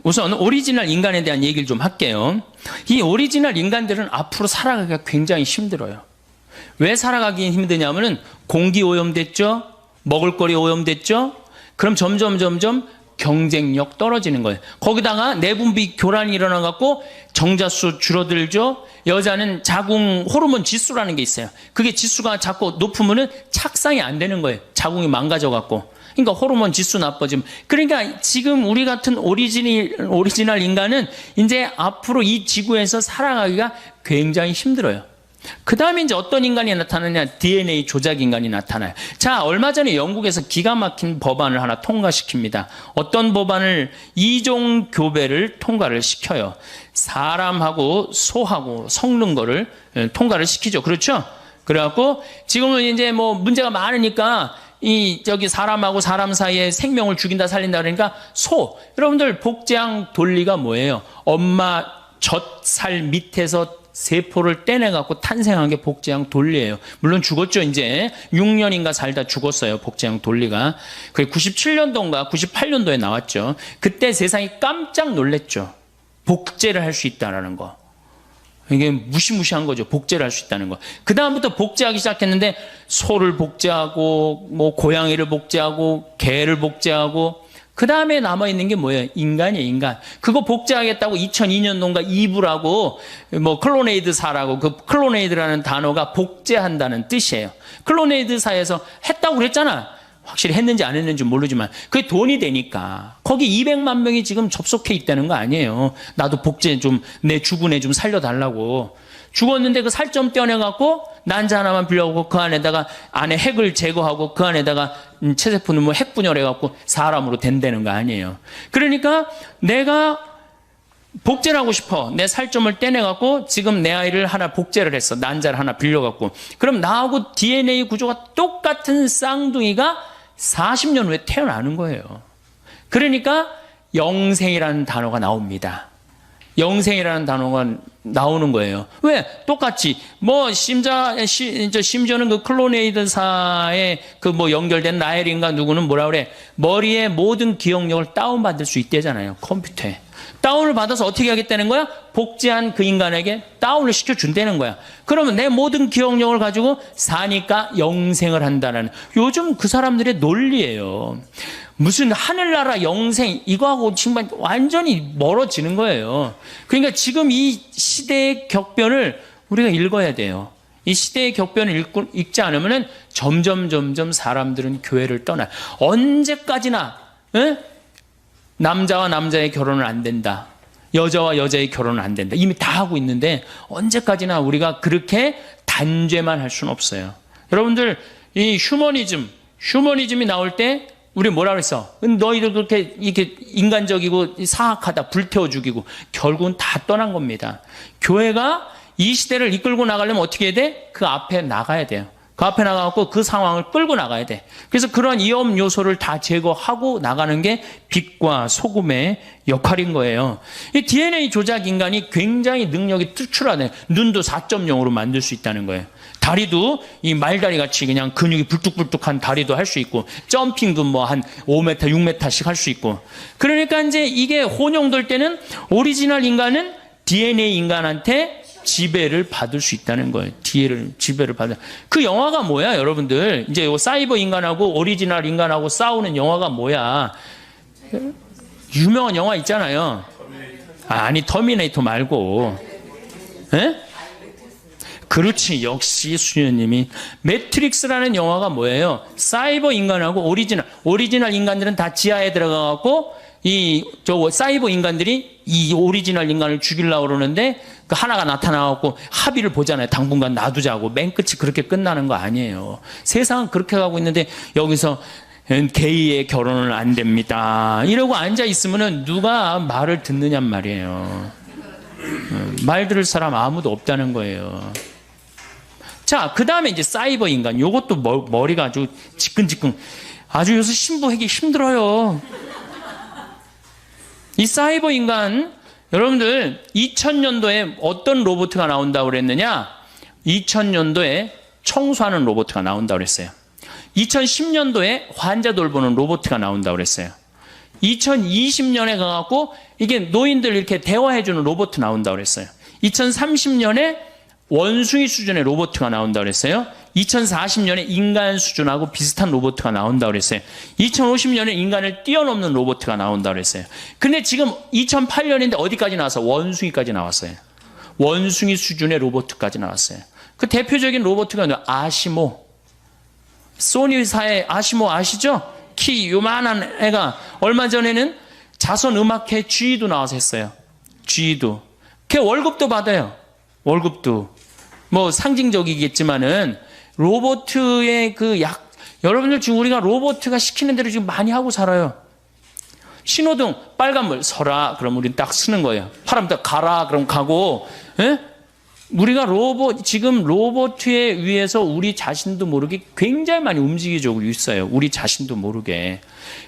우선 오리지널 인간에 대한 얘기를 좀 할게요. 이 오리지널 인간들은 앞으로 살아가기가 굉장히 힘들어요. 왜 살아가기 힘드냐면은 공기 오염됐죠? 먹을거리 오염됐죠? 그럼 점점 경쟁력 떨어지는 거예요. 거기다가 내분비 교란이 일어나갖고 정자수 줄어들죠? 여자는 자궁 호르몬 지수라는 게 있어요. 그게 지수가 자꾸 높으면은 착상이 안 되는 거예요. 자궁이 망가져갖고. 그러니까 호르몬 지수 나빠지면. 그러니까 지금 우리 같은 오리지널 인간은 이제 앞으로 이 지구에서 살아가기가 굉장히 힘들어요. 그 다음에 이제 어떤 인간이 나타나냐? DNA 조작 인간이 나타나요. 자, 얼마 전에 영국에서 기가 막힌 법안을 하나 통과시킵니다. 어떤 법안을? 이종교배를 통과를 시켜요. 사람하고 소하고 섞는 거를 통과를 시키죠. 그렇죠? 그래갖고 지금은 이제 뭐 문제가 많으니까 사람하고 사람 사이에 생명을 죽인다 살린다 그러니까 여러분들 복제양 돌리가 뭐예요? 엄마 젖살 밑에서 세포를 떼내갖고 탄생한 게 복제양 돌리예요. 물론 죽었죠. 이제 6년인가 살다 죽었어요. 복제양 돌리가. 그게 97년도인가 98년도에 나왔죠. 그때 세상이 깜짝 놀랐죠. 복제를 할 수 있다는 거. 이게 무시무시한 거죠. 복제를 할 수 있다는 거. 그 다음부터 복제하기 시작했는데 소를 복제하고 뭐 고양이를 복제하고 개를 복제하고 그 다음에 남아있는 게 뭐예요? 인간이에요, 인간. 그거 복제하겠다고 2002년도인가 이브라고 뭐 클로네이드사라고 그 클로네이드라는 단어가 복제한다는 뜻이에요. 클로네이드사에서 했다고 그랬잖아. 확실히 했는지 안 했는지 모르지만 그게 돈이 되니까 거기 200만 명이 지금 접속해 있다는 거 아니에요. 나도 복제 좀 내 죽은 애 좀 살려달라고. 죽었는데 그 살 좀 떼어내갖고 난자 하나만 빌려오고 그 안에다가 안에 핵을 제거하고 그 안에다가 체세포 넣으면 핵 분열해갖고 사람으로 된다는 거 아니에요. 그러니까 내가 복제를 하고 싶어. 내 살점을 떼내갖고 지금 내 아이를 하나 복제를 했어. 난자를 하나 빌려갖고. 그럼 나하고 DNA 구조가 똑같은 쌍둥이가 40년 후에 태어나는 거예요. 그러니까 영생이라는 단어가 나옵니다. 영생이라는 단어가 나오는 거예요. 왜? 똑같이. 뭐, 심지어는 그 클로네이드사에 그 뭐 연결된 라헬인가 누구는 뭐라 그래? 머리에 모든 기억력을 다운받을 수 있대잖아요. 컴퓨터에. 다운을 받아서 어떻게 하겠다는 거야? 복제한 그 인간에게 다운을 시켜준다는 거야. 그러면 내 모든 기억력을 가지고 사니까 영생을 한다는. 요즘 그 사람들의 논리예요. 무슨 하늘나라 영생 이거하고 정말 완전히 멀어지는 거예요. 그러니까 지금 이 시대의 격변을 우리가 읽어야 돼요. 이 시대의 격변을 읽지 않으면 점점 사람들은 교회를 떠나요. 언제까지나 남자와 남자의 결혼은 안 된다. 여자와 여자의 결혼은 안 된다. 이미 다 하고 있는데 언제까지나 우리가 그렇게 단죄만 할 수는 없어요. 여러분들 이 휴머니즘이 나올 때 우리 뭐라 그랬어? 너희들 그렇게 이렇게 인간적이고 사악하다, 불태워 죽이고 결국은 다 떠난 겁니다. 교회가 이 시대를 이끌고 나가려면 어떻게 해야 돼? 그 앞에 나가야 돼요. 그 앞에 나가고 그 상황을 끌고 나가야 돼. 그래서 그런 위험 요소를 다 제거하고 나가는 게 빛과 소금의 역할인 거예요. 이 DNA 조작 인간이 굉장히 능력이 특출하네. 눈도 4.0으로 만들 수 있다는 거예요. 다리도 이 말다리 같이 그냥 근육이 불뚝불뚝한 다리도 할 수 있고, 점핑도 뭐 한 5m, 6m씩 할 수 있고. 그러니까 이제 이게 혼용될 때는 오리지널 인간은 DNA 인간한테 지배를 받을 수 있다는 거예요. 지배를 받을. 그 영화가 뭐야, 여러분들? 이제 요 사이버 인간하고 오리지널 인간하고 싸우는 영화가 뭐야? 유명한 영화 있잖아요. 아니, 터미네이터 말고. 에? 그렇지. 역시 수녀님이. 매트릭스라는 영화가 뭐예요? 사이버 인간하고 오리지널 인간들은 다 지하에 들어가갖고 사이버 인간들이 이 오리지널 인간을 죽이려고 그러는데 그 하나가 나타나갖고 합의를 보잖아요. 당분간 놔두자고. 맨 끝이 그렇게 끝나는 거 아니에요. 세상은 그렇게 가고 있는데 여기서 게이의 결혼은 안 됩니다. 이러고 앉아있으면은 누가 말을 듣느냔 말이에요. 말 들을 사람 아무도 없다는 거예요. 자, 그 다음에 이제 사이버 인간. 요것도 머리가 아주 지끈지끈. 아주 요새 신부하기 힘들어요. 이 사이버 인간, 여러분들 2000년도에 어떤 로봇가 나온다고 그랬느냐? 2000년도에 청소하는 로봇가 나온다고 그랬어요. 2010년도에 환자 돌보는 로봇가 나온다고 그랬어요. 2020년에 가갖고 이게 노인들 이렇게 대화해주는 로봇 나온다고 그랬어요. 2030년에 원숭이 수준의 로봇가 나온다고 그랬어요. 2040년에 인간 수준하고 비슷한 로봇가 나온다고 그랬어요. 2050년에 인간을 뛰어넘는 로봇가 나온다고 그랬어요. 근데 지금 2008년인데 어디까지 나왔어? 원숭이까지 나왔어요. 원숭이 수준의 로봇까지 나왔어요. 그 대표적인 로봇가 아시모. 소니사의 아시모 아시죠? 키 요만한 애가 얼마 전에는 자선 음악회 G도 나와서 했어요. G도. 걔 월급도 받아요. 월급도. 뭐 상징적이겠지만은 로봇의 여러분들 지금 우리가 로봇가 시키는 대로 지금 많이 하고 살아요. 신호등 빨간불 서라 그럼 우리는 딱 쓰는 거예요. 파란불 가라 그럼 가고. 예? 우리가 지금 로봇에 의해서 우리 자신도 모르게 굉장히 많이 움직여지고 있어요. 우리 자신도 모르게.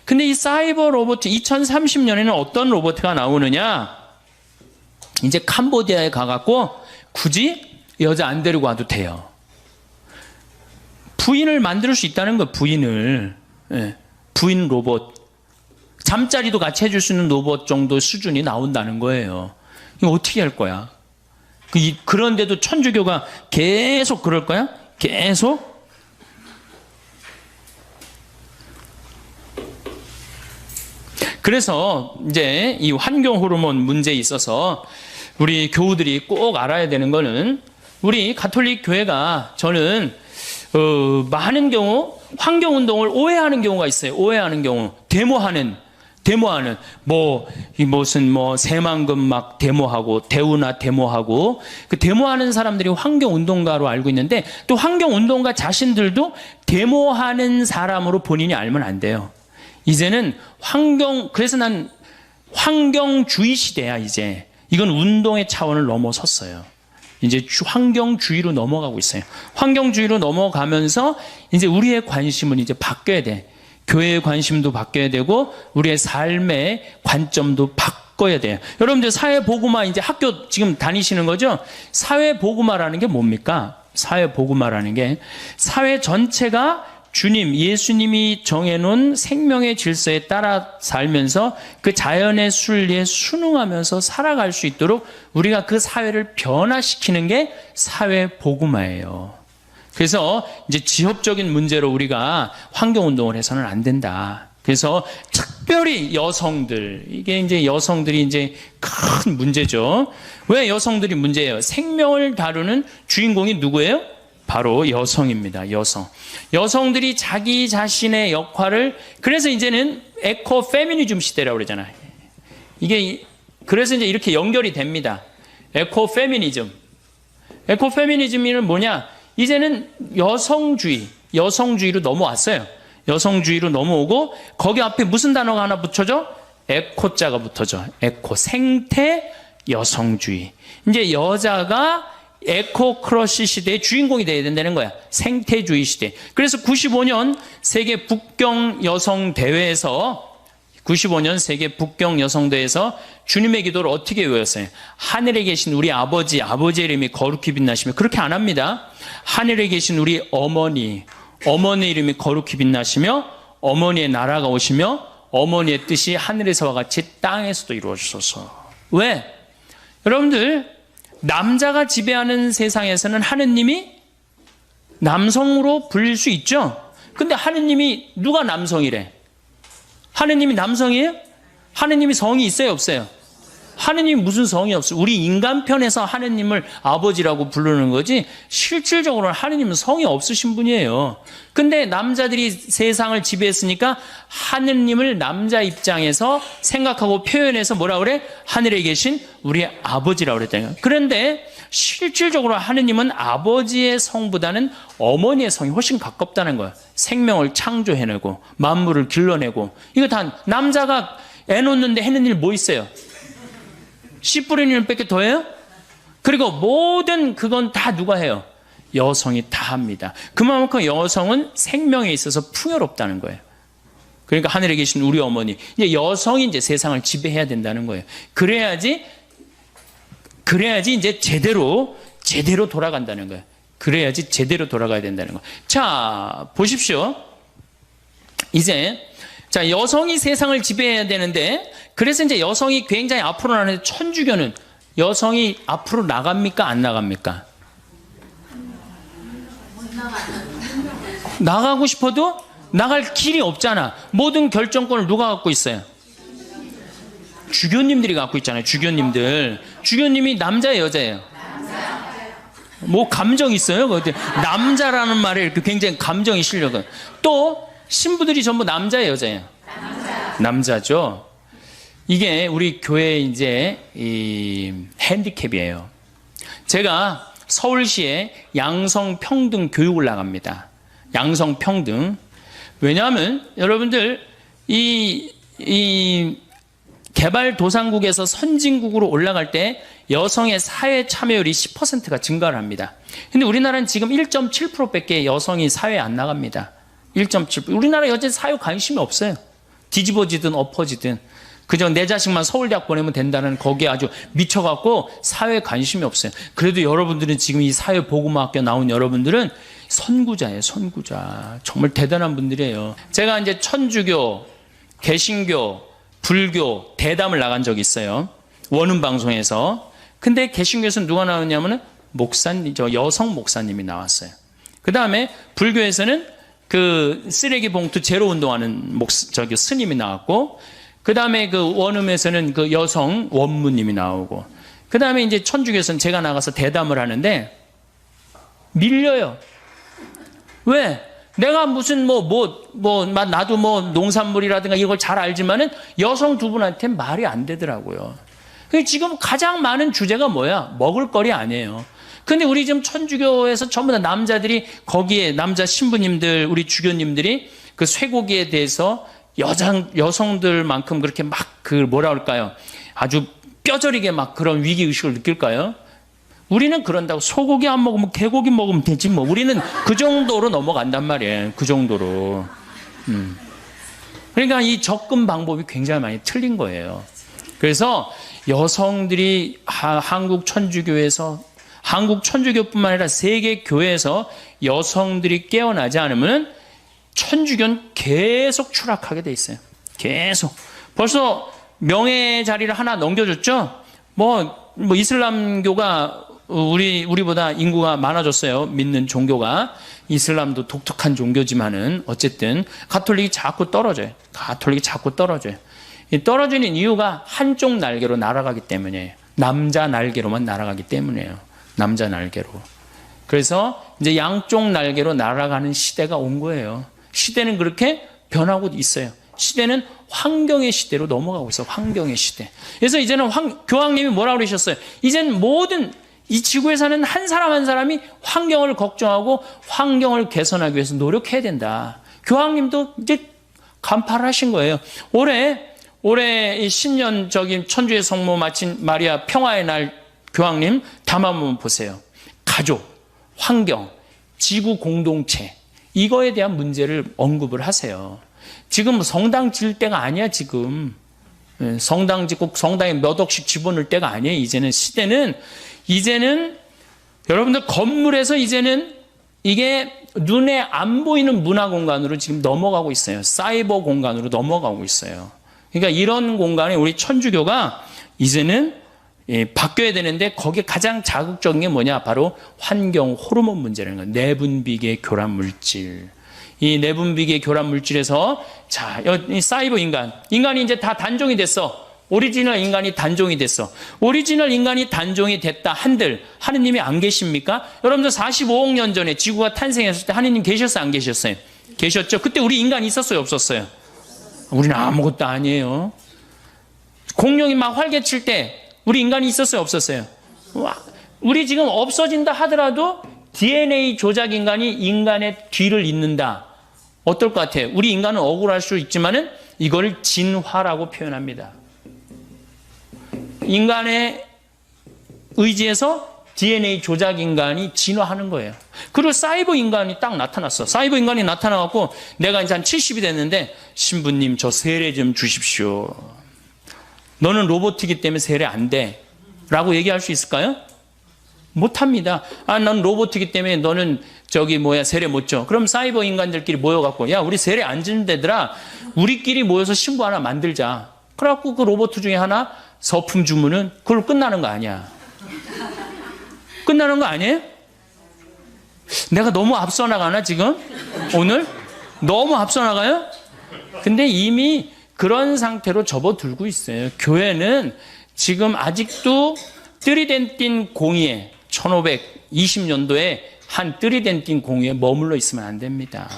근데 이 사이버 로봇 2030년에는 어떤 로봇가 나오느냐? 이제 캄보디아에 가갖고 굳이 여자 안 데리고 와도 돼요. 부인을 만들 수 있다는 거예요. 부인을. 예. 부인 로봇. 잠자리도 같이 해줄 수 있는 로봇 정도 수준이 나온다는 거예요. 이거 어떻게 할 거야? 그런데도 천주교가 계속 그럴 거야? 계속? 그래서 이제 이 환경 호르몬 문제에 있어서 우리 교우들이 꼭 알아야 되는 거는 우리 가톨릭 교회가 저는 많은 경우 환경 운동을 오해하는 경우가 있어요. 오해하는 경우 데모하는 무슨 새만금 막 데모하고 대우나 데모하고 그 데모하는 사람들이 환경 운동가로 알고 있는데 또 환경 운동가 자신들도 데모하는 사람으로 본인이 알면 안 돼요. 이제는 그래서 난 환경주의 시대야. 이제 이건 운동의 차원을 넘어섰어요. 이제 환경주의로 넘어가고 있어요. 환경주의로 넘어가면서 이제 우리의 관심은 이제 바뀌어야 돼. 교회의 관심도 바뀌어야 되고 우리의 삶의 관점도 바꿔야 돼요. 여러분들 사회복음화 이제 학교 지금 다니시는 거죠? 사회복음화라는 게 뭡니까? 사회복음화라는 게 사회 전체가 주님, 예수님이 정해놓은 생명의 질서에 따라 살면서 그 자연의 순리에 순응하면서 살아갈 수 있도록 우리가 그 사회를 변화시키는 게 사회복음화예요. 그래서 이제 지역적인 문제로 우리가 환경운동을 해서는 안 된다. 그래서 특별히 여성들, 이게 이제 여성들이 이제 큰 문제죠. 왜 여성들이 문제예요? 생명을 다루는 주인공이 누구예요? 바로 여성입니다. 여성들이 자기 자신의 역할을, 그래서 이제는 에코 페미니즘 시대라고 그러잖아요. 그래서 이제 이렇게 연결이 됩니다. 에코 페미니즘은 뭐냐? 이제는 여성주의로 넘어왔어요. 여성주의로 넘어오고 거기 앞에 무슨 단어가 하나 붙여져? 에코자가 붙어져. 에코, 생태 여성주의. 이제 여자가 에코 크러쉬 시대의 주인공이 되어야 된다는 거야. 생태주의 시대. 그래서 95년 세계 북경 여성 대회에서 주님의 기도를 어떻게 외웠어요? 하늘에 계신 우리 아버지의 이름이 거룩히 빛나시며, 그렇게 안 합니다. 하늘에 계신 우리 어머니의 이름이 거룩히 빛나시며 어머니의 나라가 오시며 어머니의 뜻이 하늘에서와 같이 땅에서도 이루어지소서. 왜? 여러분들, 남자가 지배하는 세상에서는 하느님이 남성으로 불릴 수 있죠. 근데 하느님이 누가 남성이래? 하느님이 남성이에요? 하느님이 성이 있어요, 없어요? 하느님이 무슨 성이 없어요? 우리 인간 편에서 하느님을 아버지라고 부르는 거지 실질적으로는 하느님은 성이 없으신 분이에요. 근데 남자들이 세상을 지배했으니까 하느님을 남자 입장에서 생각하고 표현해서 뭐라 그래? 하늘에 계신 우리 아버지라고 그랬다니까. 그런데 실질적으로 하느님은 아버지의 성보다는 어머니의 성이 훨씬 가깝다는 거예요. 생명을 창조해내고 만물을 길러내고. 이거 다 남자가 애 놓는데 해는 일 뭐 있어요? 씨 뿌리는 일밖에 더 해요? 그리고 모든 그건 다 누가 해요? 여성이 다 합니다. 그만큼 여성은 생명에 있어서 풍요롭다는 거예요. 그러니까 하늘에 계신 우리 어머니, 이제 여성이 이제 세상을 지배해야 된다는 거예요. 그래야지 이제 제대로 돌아간다는 거예요. 그래야지 제대로 돌아가야 된다는 거예요. 자, 보십시오. 이제 자, 여성이 세상을 지배해야 되는데, 그래서 이제 여성이 굉장히 앞으로 나가는데, 천주교는 여성이 앞으로 나갑니까? 안 나갑니까? 나가고 싶어도 나갈 길이 없잖아. 모든 결정권을 누가 갖고 있어요? 주교님들이 갖고 있잖아요. 주교님들. 주교님이 남자예요, 여자예요? 뭐 감정 있어요? 남자라는 말에 이렇게 굉장히 감정이 실려요. 또 신부들이 전부 남자예요, 여자예요? 남자죠. 이게 우리 교회 이제 이 핸디캡이에요. 제가 서울시에 양성평등 교육을 나갑니다. 양성평등. 왜냐하면 여러분들 이 개발도상국에서 선진국으로 올라갈 때 여성의 사회 참여율이 10%가 증가를 합니다. 근데 우리나라는 지금 1.7%밖에 여성이 사회에 안 나갑니다. 1.7%. 우리나라 여자 사회 관심이 없어요. 뒤집어지든 엎어지든. 그저 내 자식만 서울대학 보내면 된다는 거기에 아주 미쳐갖고 사회에 관심이 없어요. 그래도 여러분들은 지금 이 사회보고학교 나온 여러분들은 선구자예요, 선구자. 정말 대단한 분들이에요. 제가 이제 천주교, 개신교, 불교 대담을 나간 적이 있어요. 원음 방송에서. 근데 개신교에서는 누가 나왔냐면은 목사님, 여성 목사님이 나왔어요. 그 다음에 불교에서는 그 쓰레기 봉투 제로 운동하는 스님이 나왔고, 그 다음에 그 원음에서는 그 여성 원무님이 나오고, 그 다음에 이제 천주교에서는 제가 나가서 대담을 하는데 밀려요. 왜? 내가 무슨 나도 농산물이라든가 이걸 잘 알지만은 여성 두 분한테 말이 안 되더라고요. 지금 가장 많은 주제가 뭐야? 먹을거리 아니에요. 근데 우리 지금 천주교에서 전부 다 남자들이 거기에 남자 신부님들, 우리 주교님들이 그 쇠고기에 대해서 여성들만큼 그렇게 막 뭐라 그럴까요? 아주 뼈저리게 막 그런 위기의식을 느낄까요? 우리는 그런다고 소고기 안 먹으면 개고기 먹으면 되지 뭐. 우리는 그 정도로 넘어간단 말이에요. 그 정도로. 그러니까 이 접근 방법이 굉장히 많이 틀린 거예요. 그래서 여성들이 한국 천주교에서, 한국 천주교뿐만 아니라 세계 교회에서 여성들이 깨어나지 않으면 천주교는 계속 추락하게 돼 있어요. 계속. 벌써 명예 자리를 하나 넘겨줬죠? 이슬람교가 우리보다 인구가 많아졌어요. 믿는 종교가. 이슬람도 독특한 종교지만은 어쨌든 가톨릭이 자꾸 떨어져요. 가톨릭이 자꾸 떨어져요. 떨어지는 이유가 한쪽 날개로 날아가기 때문이에요. 남자 날개로만 날아가기 때문이에요. 남자 날개로. 그래서 이제 양쪽 날개로 날아가는 시대가 온 거예요. 시대는 그렇게 변하고 있어요. 시대는 환경의 시대로 넘어가고 있어요. 환경의 시대. 그래서 이제는 교황님이 뭐라고 그러셨어요? 이제는 모든 이 지구에 사는 한 사람 한 사람이 환경을 걱정하고 환경을 개선하기 위해서 노력해야 된다. 교황님도 이제 간파를 하신 거예요. 올해 이 신년 천주의 성모 마친 마리아 평화의 날 교황님 담화 한번 보세요. 가족, 환경, 지구 공동체, 이거에 대한 문제를 언급을 하세요. 지금 성당 질 때가 아니야, 지금. 성당 짓고 성당에 몇 억씩 집어넣을 때가 아니에요. 이제는 여러분들 건물에서 이제는 이게 눈에 안 보이는 문화 공간으로 지금 넘어가고 있어요. 사이버 공간으로 넘어가고 있어요. 그러니까 이런 공간에 우리 천주교가 이제는 바뀌어야 되는데 거기에 가장 자극적인 게 뭐냐? 바로 환경 호르몬 문제라는 거예요. 내분비계 교란 물질. 이 내분비계 교란 물질에서 이 사이버 인간이 이제 다 단종이 됐어. 오리지널 인간이 단종이 됐어. 오리지널 인간이 단종이 됐다 한들 하느님이 안 계십니까? 여러분들 45억 년 전에 지구가 탄생했을 때 하느님 계셨어요? 안 계셨어요? 계셨죠? 그때 우리 인간이 있었어요? 없었어요? 우리는 아무것도 아니에요. 공룡이 막 활개칠 때 우리 인간이 있었어요? 없었어요? 우리 지금 없어진다 하더라도 DNA 조작 인간이 인간의 뒤를 잇는다. 어떨 것 같아요? 우리 인간은 억울할 수 있지만은 이걸 진화라고 표현합니다. 인간의 의지에서 DNA 조작 인간이 진화하는 거예요. 그리고 사이버 인간이 딱 나타났어. 사이버 인간이 나타나갖고 내가 이제 한 70이 됐는데 신부님 저 세례 좀 주십시오. 너는 로봇이기 때문에 세례 안 돼. 라고 얘기할 수 있을까요? 못합니다. 난 로봇이기 때문에 너는 세례 못 줘. 그럼 사이버 인간들끼리 모여갖고, 야, 우리 세례 안 주는 데들아, 우리끼리 모여서 신부 하나 만들자. 그래갖고 그 로봇 중에 하나 서품 주문은 그걸로 끝나는 거 아니야. 끝나는 거 아니에요? 내가 너무 앞서 나가나, 지금? 오늘? 너무 앞서 나가요? 근데 이미 그런 상태로 접어들고 있어요. 교회는 지금 아직도 뜨리덴틴 공의에 1520년도에 한 뜨리덴틴 공의에 머물러 있으면 안 됩니다.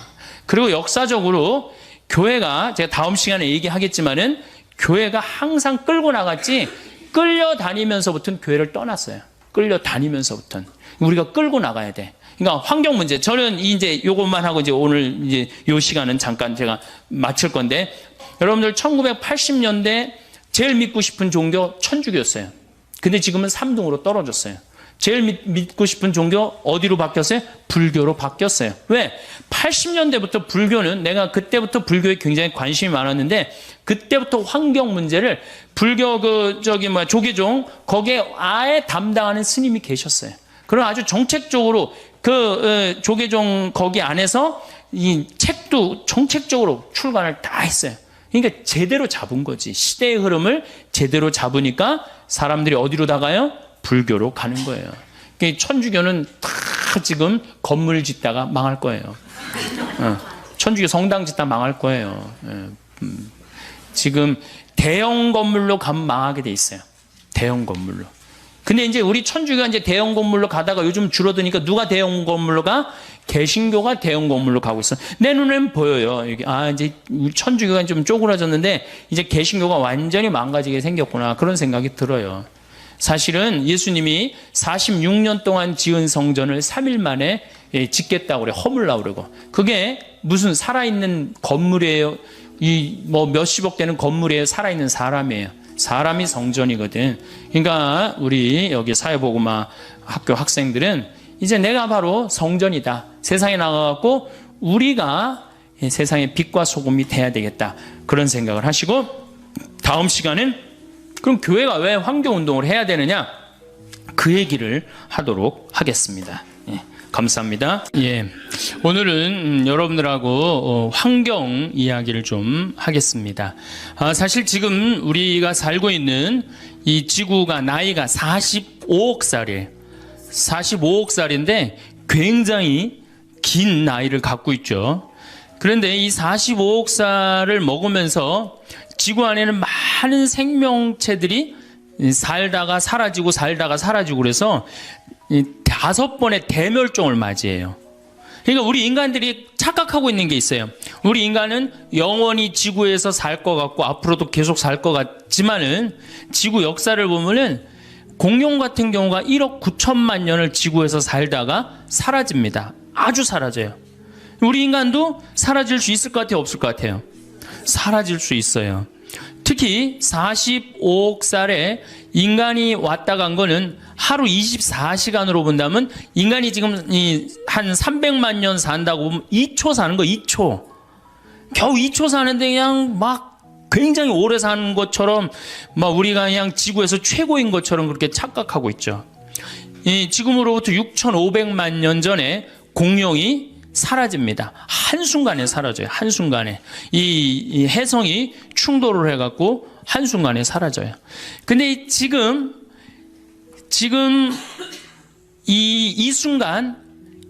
그리고 역사적으로 교회가 제가 다음 시간에 얘기하겠지만은 교회가 항상 끌고 나갔지 끌려다니면서부터는 교회를 떠났어요. 끌려다니면서부터는 우리가 끌고 나가야 돼. 그러니까 환경 문제. 저는 이제 요것만 하고 이제 오늘 이제 요 시간은 잠깐 제가 마칠 건데 여러분들 1980년대 제일 믿고 싶은 종교 천주교였어요. 근데 지금은 3등으로 떨어졌어요. 제일 믿고 싶은 종교 어디로 바뀌었어요? 불교로 바뀌었어요. 왜? 80년대부터 불교는 내가 그때부터 불교에 굉장히 관심이 많았는데 그때부터 환경 문제를 불교 조계종 거기에 아예 담당하는 스님이 계셨어요. 그럼 아주 정책적으로 그 조계종 거기 안에서 이 책도 정책적으로 출간을 다 했어요. 그러니까 제대로 잡은 거지. 시대의 흐름을 제대로 잡으니까 사람들이 어디로 나가요? 불교로 가는 거예요. 천주교는 다 지금 건물 짓다가 망할 거예요. 천주교 성당 짓다 망할 거예요. 지금 대형 건물로 가면 망하게 돼 있어요. 대형 건물로. 근데 이제 우리 천주교가 이제 대형 건물로 가다가 요즘 줄어드니까 누가 대형 건물로 가? 개신교가 대형 건물로 가고 있어. 내 눈에는 보여요. 이제 우리 천주교가 좀 쪼그라졌는데 이제 개신교가 완전히 망가지게 생겼구나. 그런 생각이 들어요. 사실은 예수님이 46년 동안 지은 성전을 3일 만에 짓겠다고 그래. 허물라고 그러고. 그게 무슨 살아있는 건물이에요. 몇십억 되는 건물이에요. 살아있는 사람이에요. 사람이 성전이거든. 그러니까 우리 여기 사회복음화 학교 학생들은 이제 내가 바로 성전이다. 세상에 나가갖고 우리가 세상의 빛과 소금이 돼야 되겠다. 그런 생각을 하시고 다음 시간은 그럼 교회가 왜 환경운동을 해야 되느냐? 그 얘기를 하도록 하겠습니다. 감사합니다. 오늘은 여러분들하고 환경 이야기를 좀 하겠습니다. 사실 지금 우리가 살고 있는 이 지구가 나이가 45억 살이에요. 45억 살인데 굉장히 긴 나이를 갖고 있죠. 그런데 이 45억 살을 먹으면서 지구 안에는 많은 생명체들이 살다가 사라지고 살다가 사라지고 그래서 5번의 대멸종을 맞이해요. 그러니까 우리 인간들이 착각하고 있는 게 있어요. 우리 인간은 영원히 지구에서 살 것 같고 앞으로도 계속 살 것 같지만은 지구 역사를 보면은 공룡 같은 경우가 1억 9천만 년을 지구에서 살다가 사라집니다. 아주 사라져요. 우리 인간도 사라질 수 있을 것 같아요? 없을 것 같아요? 사라질 수 있어요. 특히 45억 살에 인간이 왔다 간 거는 하루 24시간으로 본다면 인간이 지금 한 300만 년 산다고 보면 2초 사는 거 2초. 겨우 2초 사는데 그냥 막 굉장히 오래 사는 것처럼 막 우리가 그냥 지구에서 최고인 것처럼 그렇게 착각하고 있죠. 지금으로부터 6,500만 년 전에 공룡이 사라집니다. 한순간에 사라져요. 한순간에. 이 해성이 충돌을 해갖고 한순간에 사라져요. 근데 지금 이 순간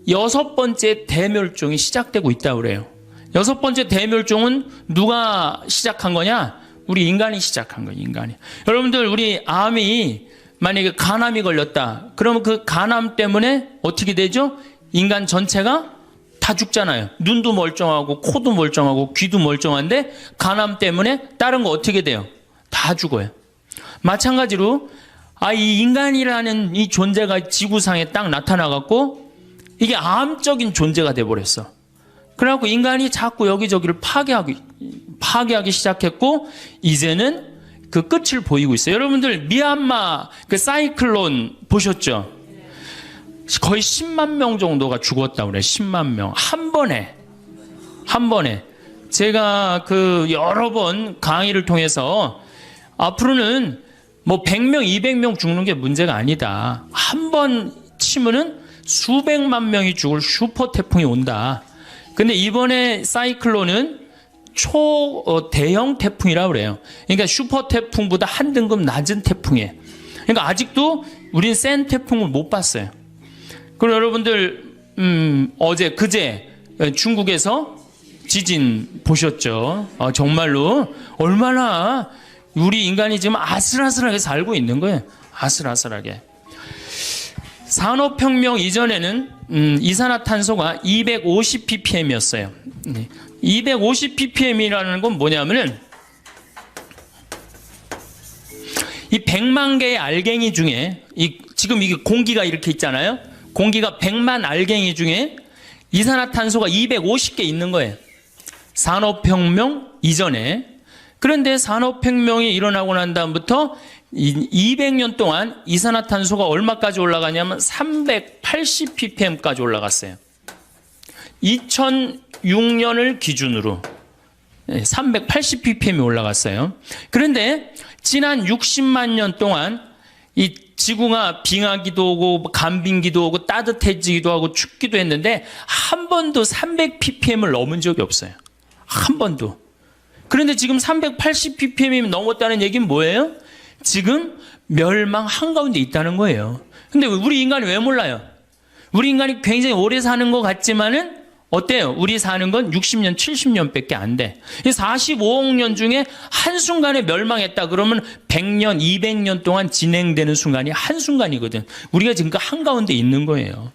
6번째 대멸종이 시작되고 있다고 그래요. 6번째 대멸종은 누가 시작한 거냐? 우리 인간이 시작한 거예요. 인간이. 여러분들 우리 암이 만약에 간암이 걸렸다. 그러면 그 간암 때문에 어떻게 되죠? 인간 전체가 다 죽잖아요. 눈도 멀쩡하고 코도 멀쩡하고 귀도 멀쩡한데 간암 때문에 다른 거 어떻게 돼요? 다 죽어요. 마찬가지로 이 인간이라는 이 존재가 지구상에 딱 나타나갖고 이게 암적인 존재가 돼버렸어. 그래갖고 인간이 자꾸 여기저기를 파괴하기 시작했고 이제는 그 끝을 보이고 있어요. 여러분들 미얀마 그 사이클론 보셨죠? 거의 10만 명 정도가 죽었다고 그래. 10만 명. 한 번에. 제가 그 여러 번 강의를 통해서 앞으로는 뭐 100명, 200명 죽는 게 문제가 아니다. 한 번 치면은 수백만 명이 죽을 슈퍼 태풍이 온다. 근데 이번에 사이클론은 대형 태풍이라고 그래요. 그러니까 슈퍼 태풍보다 한 등급 낮은 태풍이에요. 그러니까 아직도 우린 센 태풍을 못 봤어요. 그럼 여러분들 그제 중국에서 지진 보셨죠? 정말로 얼마나 우리 인간이 지금 아슬아슬하게 살고 있는 거예요. 아슬아슬하게. 산업혁명 이전에는 이산화탄소가 250ppm이었어요. 250ppm이라는 건 뭐냐면은 이 100만 개의 알갱이 중에 지금 이게 공기가 이렇게 있잖아요. 공기가 100만 알갱이 중에 이산화탄소가 250개 있는 거예요. 산업혁명 이전에. 그런데 산업혁명이 일어나고 난 다음부터 200년 동안 이산화탄소가 얼마까지 올라가냐면 380ppm까지 올라갔어요. 2006년을 기준으로 380ppm이 올라갔어요. 그런데 지난 60만 년 동안 이 지구가 빙하기도 오고 간빙기도 오고 따뜻해지기도 하고 춥기도 했는데 한 번도 300ppm을 넘은 적이 없어요. 한 번도. 그런데 지금 380ppm이 넘었다는 얘기는 뭐예요? 지금 멸망 한가운데 있다는 거예요. 근데 우리 인간이 왜 몰라요? 우리 인간이 굉장히 오래 사는 것 같지만은 어때요? 우리 사는 건 60년, 70년밖에 안 돼. 45억 년 중에 한순간에 멸망했다 그러면 100년, 200년 동안 진행되는 순간이 한순간이거든. 우리가 지금 그 한가운데 있는 거예요.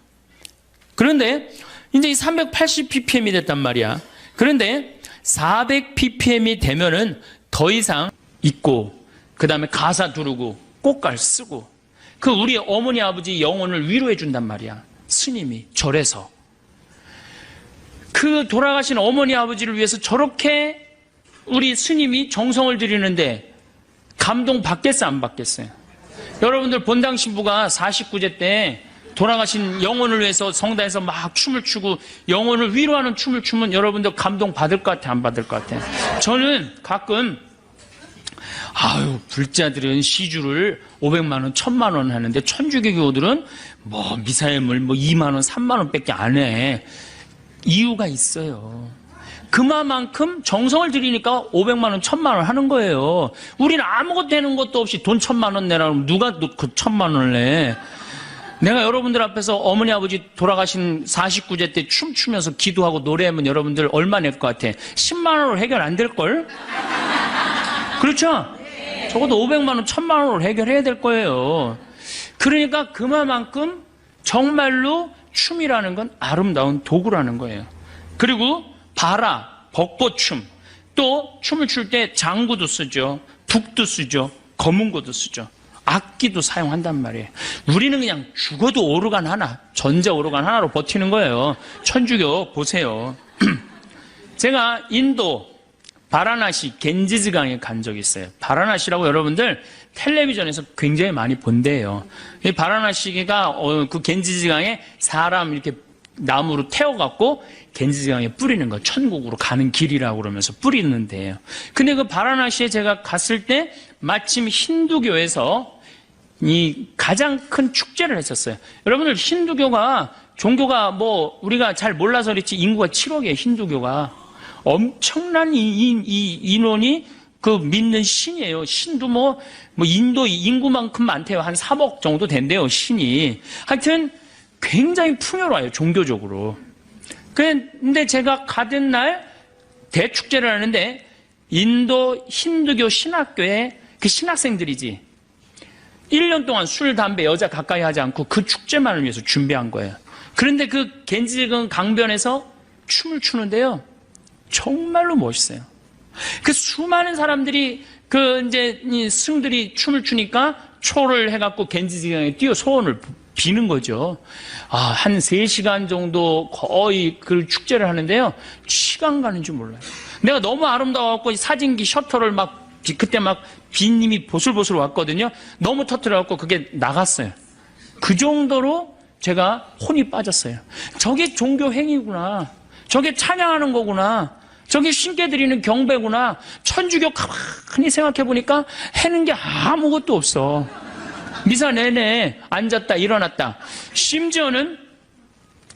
그런데 이제 이 380ppm이 됐단 말이야. 그런데 400ppm이 되면은 더 이상 잊고 그 다음에 가사 두르고 꽃갈 쓰고 그 우리 어머니 아버지 영혼을 위로해 준단 말이야. 스님이 절에서. 그 돌아가신 어머니 아버지를 위해서 저렇게 우리 스님이 정성을 들이는데 감동 받겠어 안 받겠어요? 여러분들 본당 신부가 49제 때 돌아가신 영혼을 위해서 성당에서 막 춤을 추고 영혼을 위로하는 춤을 추면 여러분들 감동 받을 것 같아 안 받을 것 같아? 저는 가끔 불자들은 시주를 500만 원, 1000만 원 하는데 천주교교들은 미사예물 2만 원, 3만 원밖에 안 해. 이유가 있어요. 그만큼 정성을 들이니까 500만 원, 1000만 원 하는 거예요. 우리는 아무것도 되는 것도 없이 돈 1000만 원 내라면 누가 그 1000만 원을 내? 내가 여러분들 앞에서 어머니 아버지 돌아가신 49제 때 춤추면서 기도하고 노래하면 여러분들 얼마 낼 것 같아? 10만 원으로 해결 안 될걸? 그렇죠? 적어도 500만 원, 1000만 원으로 해결해야 될 거예요. 그러니까 그만큼 정말로 춤이라는 건 아름다운 도구라는 거예요. 그리고 바라, 벚꽃춤, 또 춤을 출 때 장구도 쓰죠. 북도 쓰죠. 검은고도 쓰죠. 악기도 사용한단 말이에요. 우리는 그냥 죽어도 오르간 하나, 전자 오르간 하나로 버티는 거예요. 천주교 보세요. 제가 인도 바라나시 겐지즈강에 간 적이 있어요. 바라나시라고 여러분들 텔레비전에서 굉장히 많이 본대요. 이 바라나시가 그 겐지즈강에 사람 이렇게 나무로 태워갖고 겐지즈강에 뿌리는 거, 천국으로 가는 길이라고 그러면서 뿌리는 데예요. 근데 그 바라나시에 제가 갔을 때 마침 힌두교에서 이 가장 큰 축제를 했었어요. 여러분들 힌두교가 종교가 우리가 잘 몰라서 그렇지 인구가 7억이에요. 힌두교가 엄청난 이 인원이 그 믿는 신이에요. 신도 인도 인구만큼 많대요. 한 3억 정도 된대요. 신이. 하여튼 굉장히 풍요로워요. 종교적으로. 근데 제가 가던 날 대축제를 하는데 인도 힌두교 신학교에 그 신학생들이지 1년 동안 술, 담배, 여자 가까이 하지 않고 그 축제만을 위해서 준비한 거예요. 그런데 그 겐지강 강변에서 춤을 추는데요. 정말로 멋있어요. 그 수많은 사람들이 이 승들이 춤을 추니까 초를 해갖고 겐지강에 뛰어 소원을 비는 거죠. 한 3시간 정도 거의 그 축제를 하는데요. 시간 가는 줄 몰라요. 내가 너무 아름다워갖고 사진기 셔터를 그때 비님이 보슬보슬 왔거든요. 너무 터뜨려갖고 그게 나갔어요. 그 정도로 제가 혼이 빠졌어요. 저게 종교 행위구나. 저게 찬양하는 거구나. 저게 신께 드리는 경배구나. 천주교 가만히 생각해보니까 해는 게 아무것도 없어. 미사 내내 앉았다 일어났다. 심지어는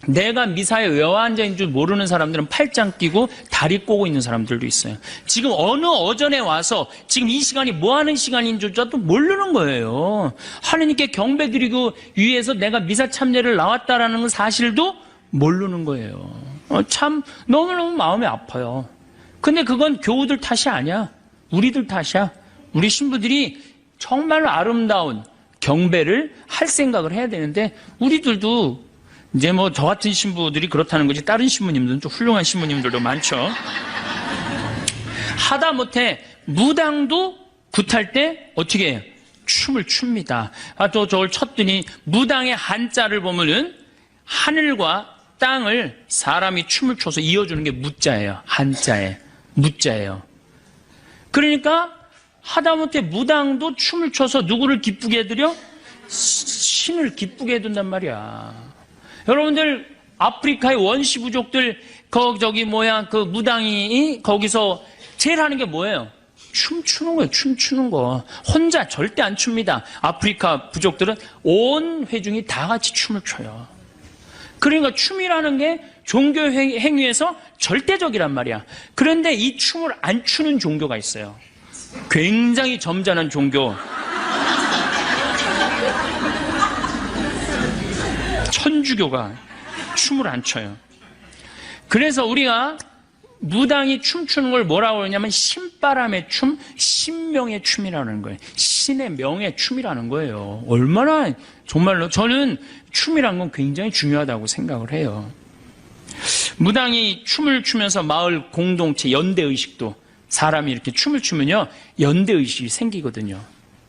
내가 미사에 왜 앉아있는 줄 모르는 사람들은 팔짱 끼고 다리 꼬고 있는 사람들도 있어요. 지금 어느 어전에 와서 지금 이 시간이 뭐 하는 시간인 줄도 모르는 거예요. 하느님께 경배 드리고 위해서 내가 미사 참례를 나왔다라는 사실도 모르는 거예요. 참 너무너무 마음이 아파요. 근데 그건 교우들 탓이 아니야. 우리들 탓이야. 우리 신부들이 정말 아름다운 경배를 할 생각을 해야 되는데 우리들도 이제 뭐 저 같은 신부들이 그렇다는 거지 다른 신부님들은 좀 훌륭한 신부님들도 많죠. 하다못해 무당도 굿할 때 어떻게 해요? 춤을 춥니다. 또 저걸 쳤더니 무당의 한자를 보면은 하늘과 땅을 사람이 춤을 춰서 이어주는 게 무자예요. 한자에 무자예요. 그러니까 하다못해 무당도 춤을 춰서 누구를 기쁘게 해드려? 신을 기쁘게 해둔단 말이야. 여러분들 아프리카의 원시 부족들 그 무당이 거기서 제일 하는 게 뭐예요? 춤추는 거예요. 춤추는 거. 혼자 절대 안 춥니다. 아프리카 부족들은 온 회중이 다 같이 춤을 춰요. 그러니까 춤이라는 게 종교 행위에서 절대적이란 말이야. 그런데 이 춤을 안 추는 종교가 있어요. 굉장히 점잖은 종교. 천주교가 춤을 안 춰요. 그래서 우리가 무당이 춤추는 걸 뭐라고 그러냐면 신바람의 춤, 신명의 춤이라는 거예요. 신의 명의 춤이라는 거예요. 얼마나 정말로 저는 춤이란 건 굉장히 중요하다고 생각을 해요. 무당이 춤을 추면서 마을 공동체 연대의식도 사람이 이렇게 춤을 추면요 연대의식이 생기거든요.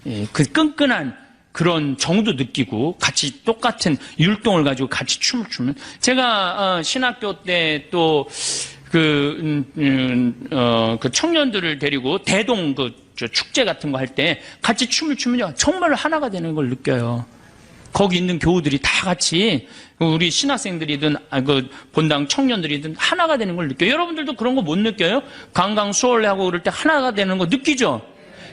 예, 그 끈끈한 그런 정도 느끼고 같이 똑같은 율동을 가지고 같이 춤을 추면 제가 신학교 때 또 그 청년들을 데리고 대동 축제 같은 거 할 때 같이 춤을 추면요 정말 하나가 되는 걸 느껴요. 거기 있는 교우들이 다 같이 우리 신학생들이든 그 본당 청년들이든 하나가 되는 걸 느껴요. 여러분들도 그런 거 못 느껴요? 강강 수월하고 그럴 때 하나가 되는 거 느끼죠?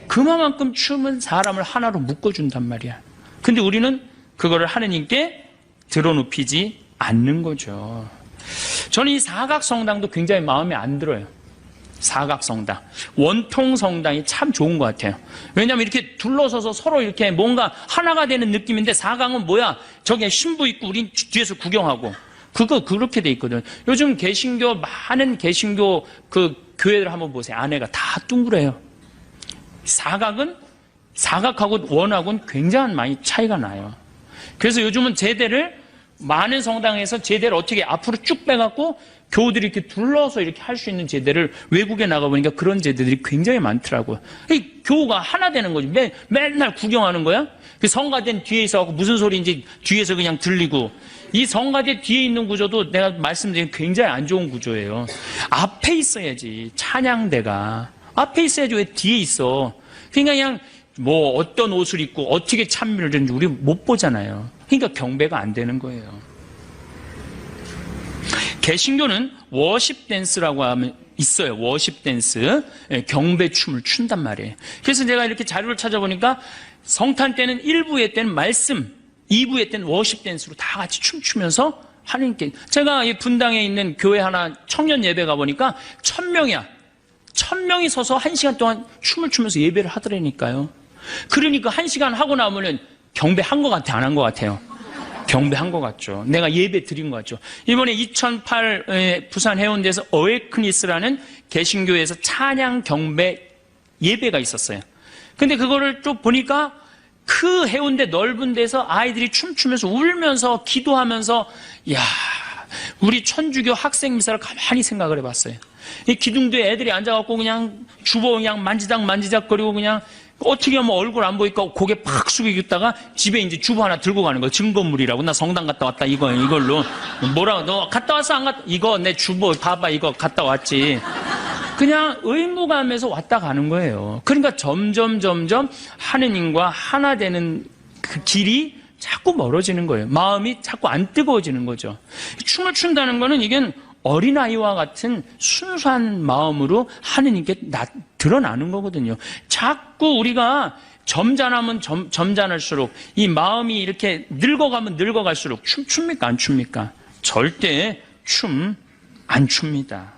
그만큼 춤은 사람을 하나로 묶어준단 말이야. 근데 우리는 그거를 하느님께 드러눕히지 않는 거죠. 저는 이 사각성당도 굉장히 마음에 안 들어요. 사각성당. 원통성당이 참 좋은 것 같아요. 왜냐하면 이렇게 둘러서서 서로 이렇게 뭔가 하나가 되는 느낌인데 사각은 뭐야? 저기 신부 있고 우린 뒤에서 구경하고. 그거 그렇게 돼 있거든. 요즘 많은 개신교 그 교회들 한번 보세요. 안에가 다 둥그래요. 사각은 사각하고 원하고는 굉장히 많이 차이가 나요. 그래서 요즘은 제대를 많은 성당에서 제대를 어떻게 앞으로 쭉 빼갖고 교우들이 이렇게 둘러서 이렇게 할 수 있는 제대를 외국에 나가보니까 그런 제대들이 굉장히 많더라고요. 이 교우가 하나 되는 거지. 맨날 구경하는 거야? 그 성가대 뒤에 있어갖고 무슨 소리인지 뒤에서 그냥 들리고 이 성가대 뒤에 있는 구조도 내가 말씀드린 굉장히 안 좋은 구조예요. 앞에 있어야지. 찬양대가. 앞에 있어야지 왜 뒤에 있어. 그러니까 그냥 뭐 어떤 옷을 입고 어떻게 찬미를 드는지 우리 못 보잖아요. 그러니까 경배가 안 되는 거예요. 개신교는 워십 댄스라고 하면 있어요. 워십 댄스. 경배 춤을 춘단 말이에요. 그래서 제가 이렇게 자료를 찾아보니까 성탄 때는 1부의 때는 말씀, 2부의 때는 워십 댄스로 다 같이 춤추면서 하나님께 제가 이 분당에 있는 교회 하나 청년 예배 가보니까 1000명이야. 1000명이 서서 1시간 동안 춤을 추면서 예배를 하더라니까요. 그러니까 1시간 하고 나면은 경배한 것 같아, 안 한 것 같아요? 경배한 것 같죠. 내가 예배 드린 것 같죠. 이번에 2008 부산 해운대에서 어웨크니스라는 개신교에서 찬양 경배 예배가 있었어요. 근데 그거를 좀 보니까 그 해운대 넓은 데서 아이들이 춤추면서 울면서 기도하면서 야, 우리 천주교 학생 미사를 가만히 생각을 해봤어요. 이 기둥도에 애들이 앉아갖고 그냥 주보 그냥 만지작거리고 그냥 어떻게 하면 얼굴 안 보이니까 고개 팍 숙이겠다가 집에 이제 주보 하나 들고 가는 거예요. 증거물이라고. 나 성당 갔다 왔다 이걸로. 뭐라고 너 갔다 왔어 안 갔다? 이거 내 주보 봐봐 이거 갔다 왔지. 그냥 의무감에서 왔다 가는 거예요. 그러니까 점점 하느님과 하나 되는 그 길이 자꾸 멀어지는 거예요. 마음이 자꾸 안 뜨거워지는 거죠. 춤을 춘다는 거는 이게 어린아이와 같은 순수한 마음으로 하느님께 드러나는 거거든요. 자꾸 우리가 점잖으면 점잖을수록 이 마음이 이렇게 늙어가면 늙어갈수록 춤춥니까 안 춥니까? 절대 춤 안 춥니다.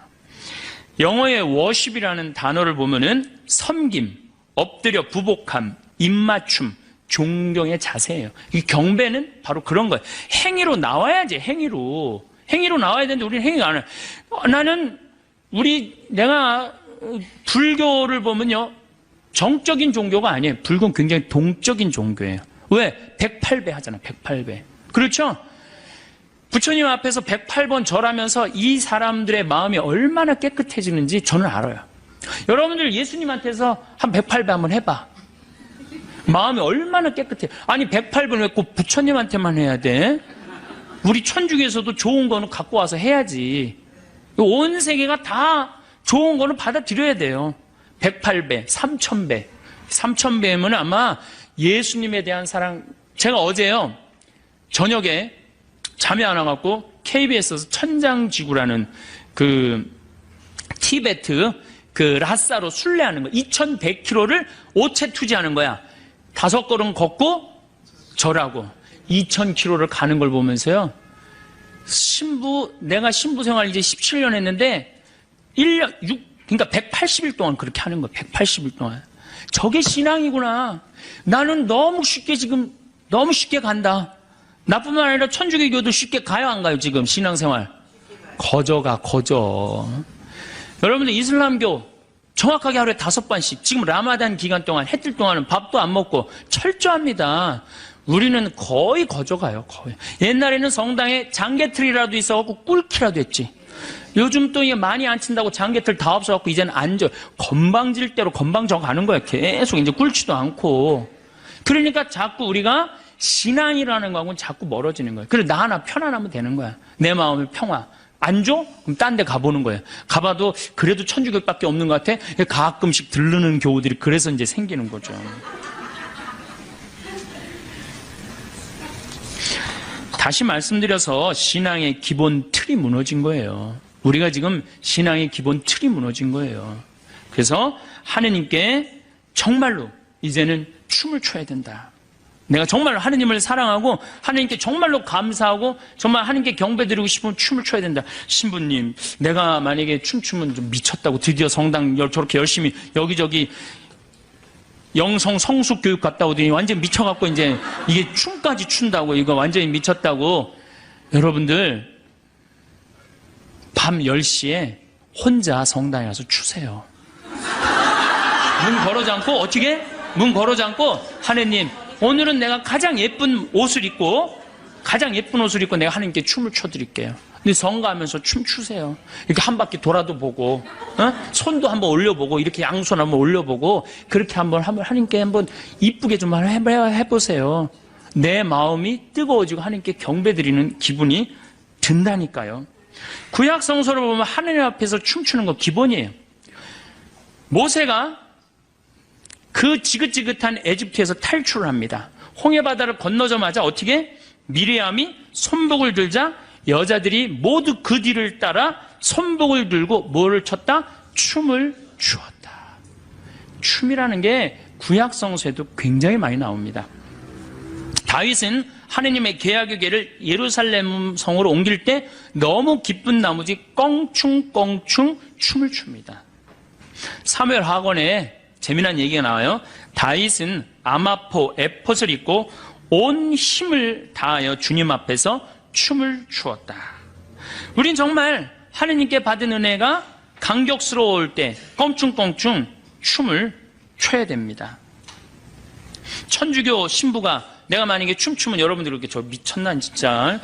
영어의 worship이라는 단어를 보면은 섬김, 엎드려 부복함, 입맞춤, 존경의 자세예요. 이 경배는 바로 그런 거예요. 행위로 나와야지, 행위로. 행위로 나와야 되는데 우리는 행위가 안 해요. 나는 내가 불교를 보면요. 정적인 종교가 아니에요. 불교는 굉장히 동적인 종교예요. 왜? 108배 하잖아, 108배. 그렇죠? 부처님 앞에서 108번 절하면서 이 사람들의 마음이 얼마나 깨끗해지는지 저는 알아요. 여러분들 예수님한테서 한 108배 한번 해봐. 마음이 얼마나 깨끗해. 아니 108번 왜 꼭 부처님한테만 해야 돼? 우리 천주교에서도 좋은 거는 갖고 와서 해야지. 온 세계가 다 좋은 거는 받아들여야 돼요. 108배, 3000배. 3000배면 아마 예수님에 대한 사랑. 제가 어제요 저녁에 잠이 안 와갖고 KBS에서 천장지구라는 그 티베트 그 라사로 순례하는 거 2100km를 오체 투지하는 거야. 5걸음 걷고 절하고 2000km를 가는 걸 보면서요. 내가 신부 생활 이제 17년 했는데 1년 그러니까 180일 동안 그렇게 하는 거야. 180일 동안. 저게 신앙이구나. 나는 너무 쉽게 간다. 나뿐만 아니라 천주교도 쉽게 가요, 안 가요, 지금 신앙생활? 거저. 여러분들 이슬람교 정확하게 하루에 5번씩 지금 라마단 기간 동안 해뜰 동안은 밥도 안 먹고 철저합니다. 우리는 거의 거저가요, 거의. 옛날에는 성당에 장개틀이라도 있어갖고 꿀키라도 했지. 요즘 또 이게 많이 안 친다고 장개틀 다 없어갖고 이제는 앉아. 건방질 대로 건방져 가는 거야. 계속 이제 꿀지도 않고. 그러니까 자꾸 우리가 신앙이라는 거하고는 자꾸 멀어지는 거예요. 그래, 나 하나 편안하면 되는 거야. 내 마음의 평화. 안 줘? 그럼 딴 데 가보는 거예요. 가봐도 그래도 천주교밖에 없는 것 같아? 가끔씩 들르는 교우들이 그래서 이제 생기는 거죠. 다시 말씀드려서 신앙의 기본 틀이 무너진 거예요. 우리가 지금 신앙의 기본 틀이 무너진 거예요. 그래서 하느님께 정말로 이제는 춤을 춰야 된다. 내가 정말 하느님을 사랑하고 하느님께 정말로 감사하고 정말 하느님께 경배드리고 싶으면 춤을 춰야 된다. 신부님, 내가 만약에 춤추면 좀 미쳤다고 드디어 성당 저렇게 열심히 여기저기 영성 성숙 교육 갔다 오더니 완전 미쳐갖고 이제 이게 춤까지 춘다고 이거 완전히 미쳤다고. 여러분들 밤 10시에 혼자 성당에 가서 추세요. 문 걸어 잠고 어떻게? 문 걸어 잠고 하느님 오늘은 내가 가장 예쁜 옷을 입고 내가 하느님께 춤을 춰드릴게요. 근데 성가하면서 춤추세요. 이렇게 한 바퀴 돌아도 보고, 손도 한번 올려보고, 이렇게 양손 한번 올려보고, 그렇게 한번 하느님께 한번 이쁘게 좀 해보세요. 내 마음이 뜨거워지고 하느님께 경배드리는 기분이 든다니까요. 구약 성서를 보면 하느님 앞에서 춤추는 거 기본이에요. 모세가 그 지긋지긋한 에집트에서 탈출을 합니다. 홍해바다를 건너자마자 어떻게? 미리암이 손복을 들자 여자들이 모두 그 뒤를 따라 손복을 들고 뭐를 췄다? 춤을 추었다. 춤이라는 게 구약 성서에도 굉장히 많이 나옵니다. 다윗은 하느님의 계약의 궤를 예루살렘 성으로 옮길 때 너무 기쁜 나머지 껑충껑충 춤을 춥니다. 사무엘 하건에 재미난 얘기가 나와요. 다윗은 아마포 에폿을 입고 온 힘을 다하여 주님 앞에서 춤을 추었다. 우린 정말 하느님께 받은 은혜가 감격스러울 때 껑충껑충 춤을 춰야 됩니다. 천주교 신부가 내가 만약에 춤추면 여러분들 이렇게 저 미쳤나 진짜.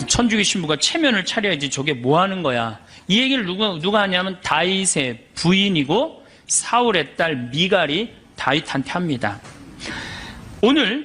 천주교 신부가 체면을 차려야지 저게 뭐 하는 거야. 이 얘기를 누가 하냐면 다윗의 부인이고 사울의 딸 미갈이 다윗한테 합니다. 오늘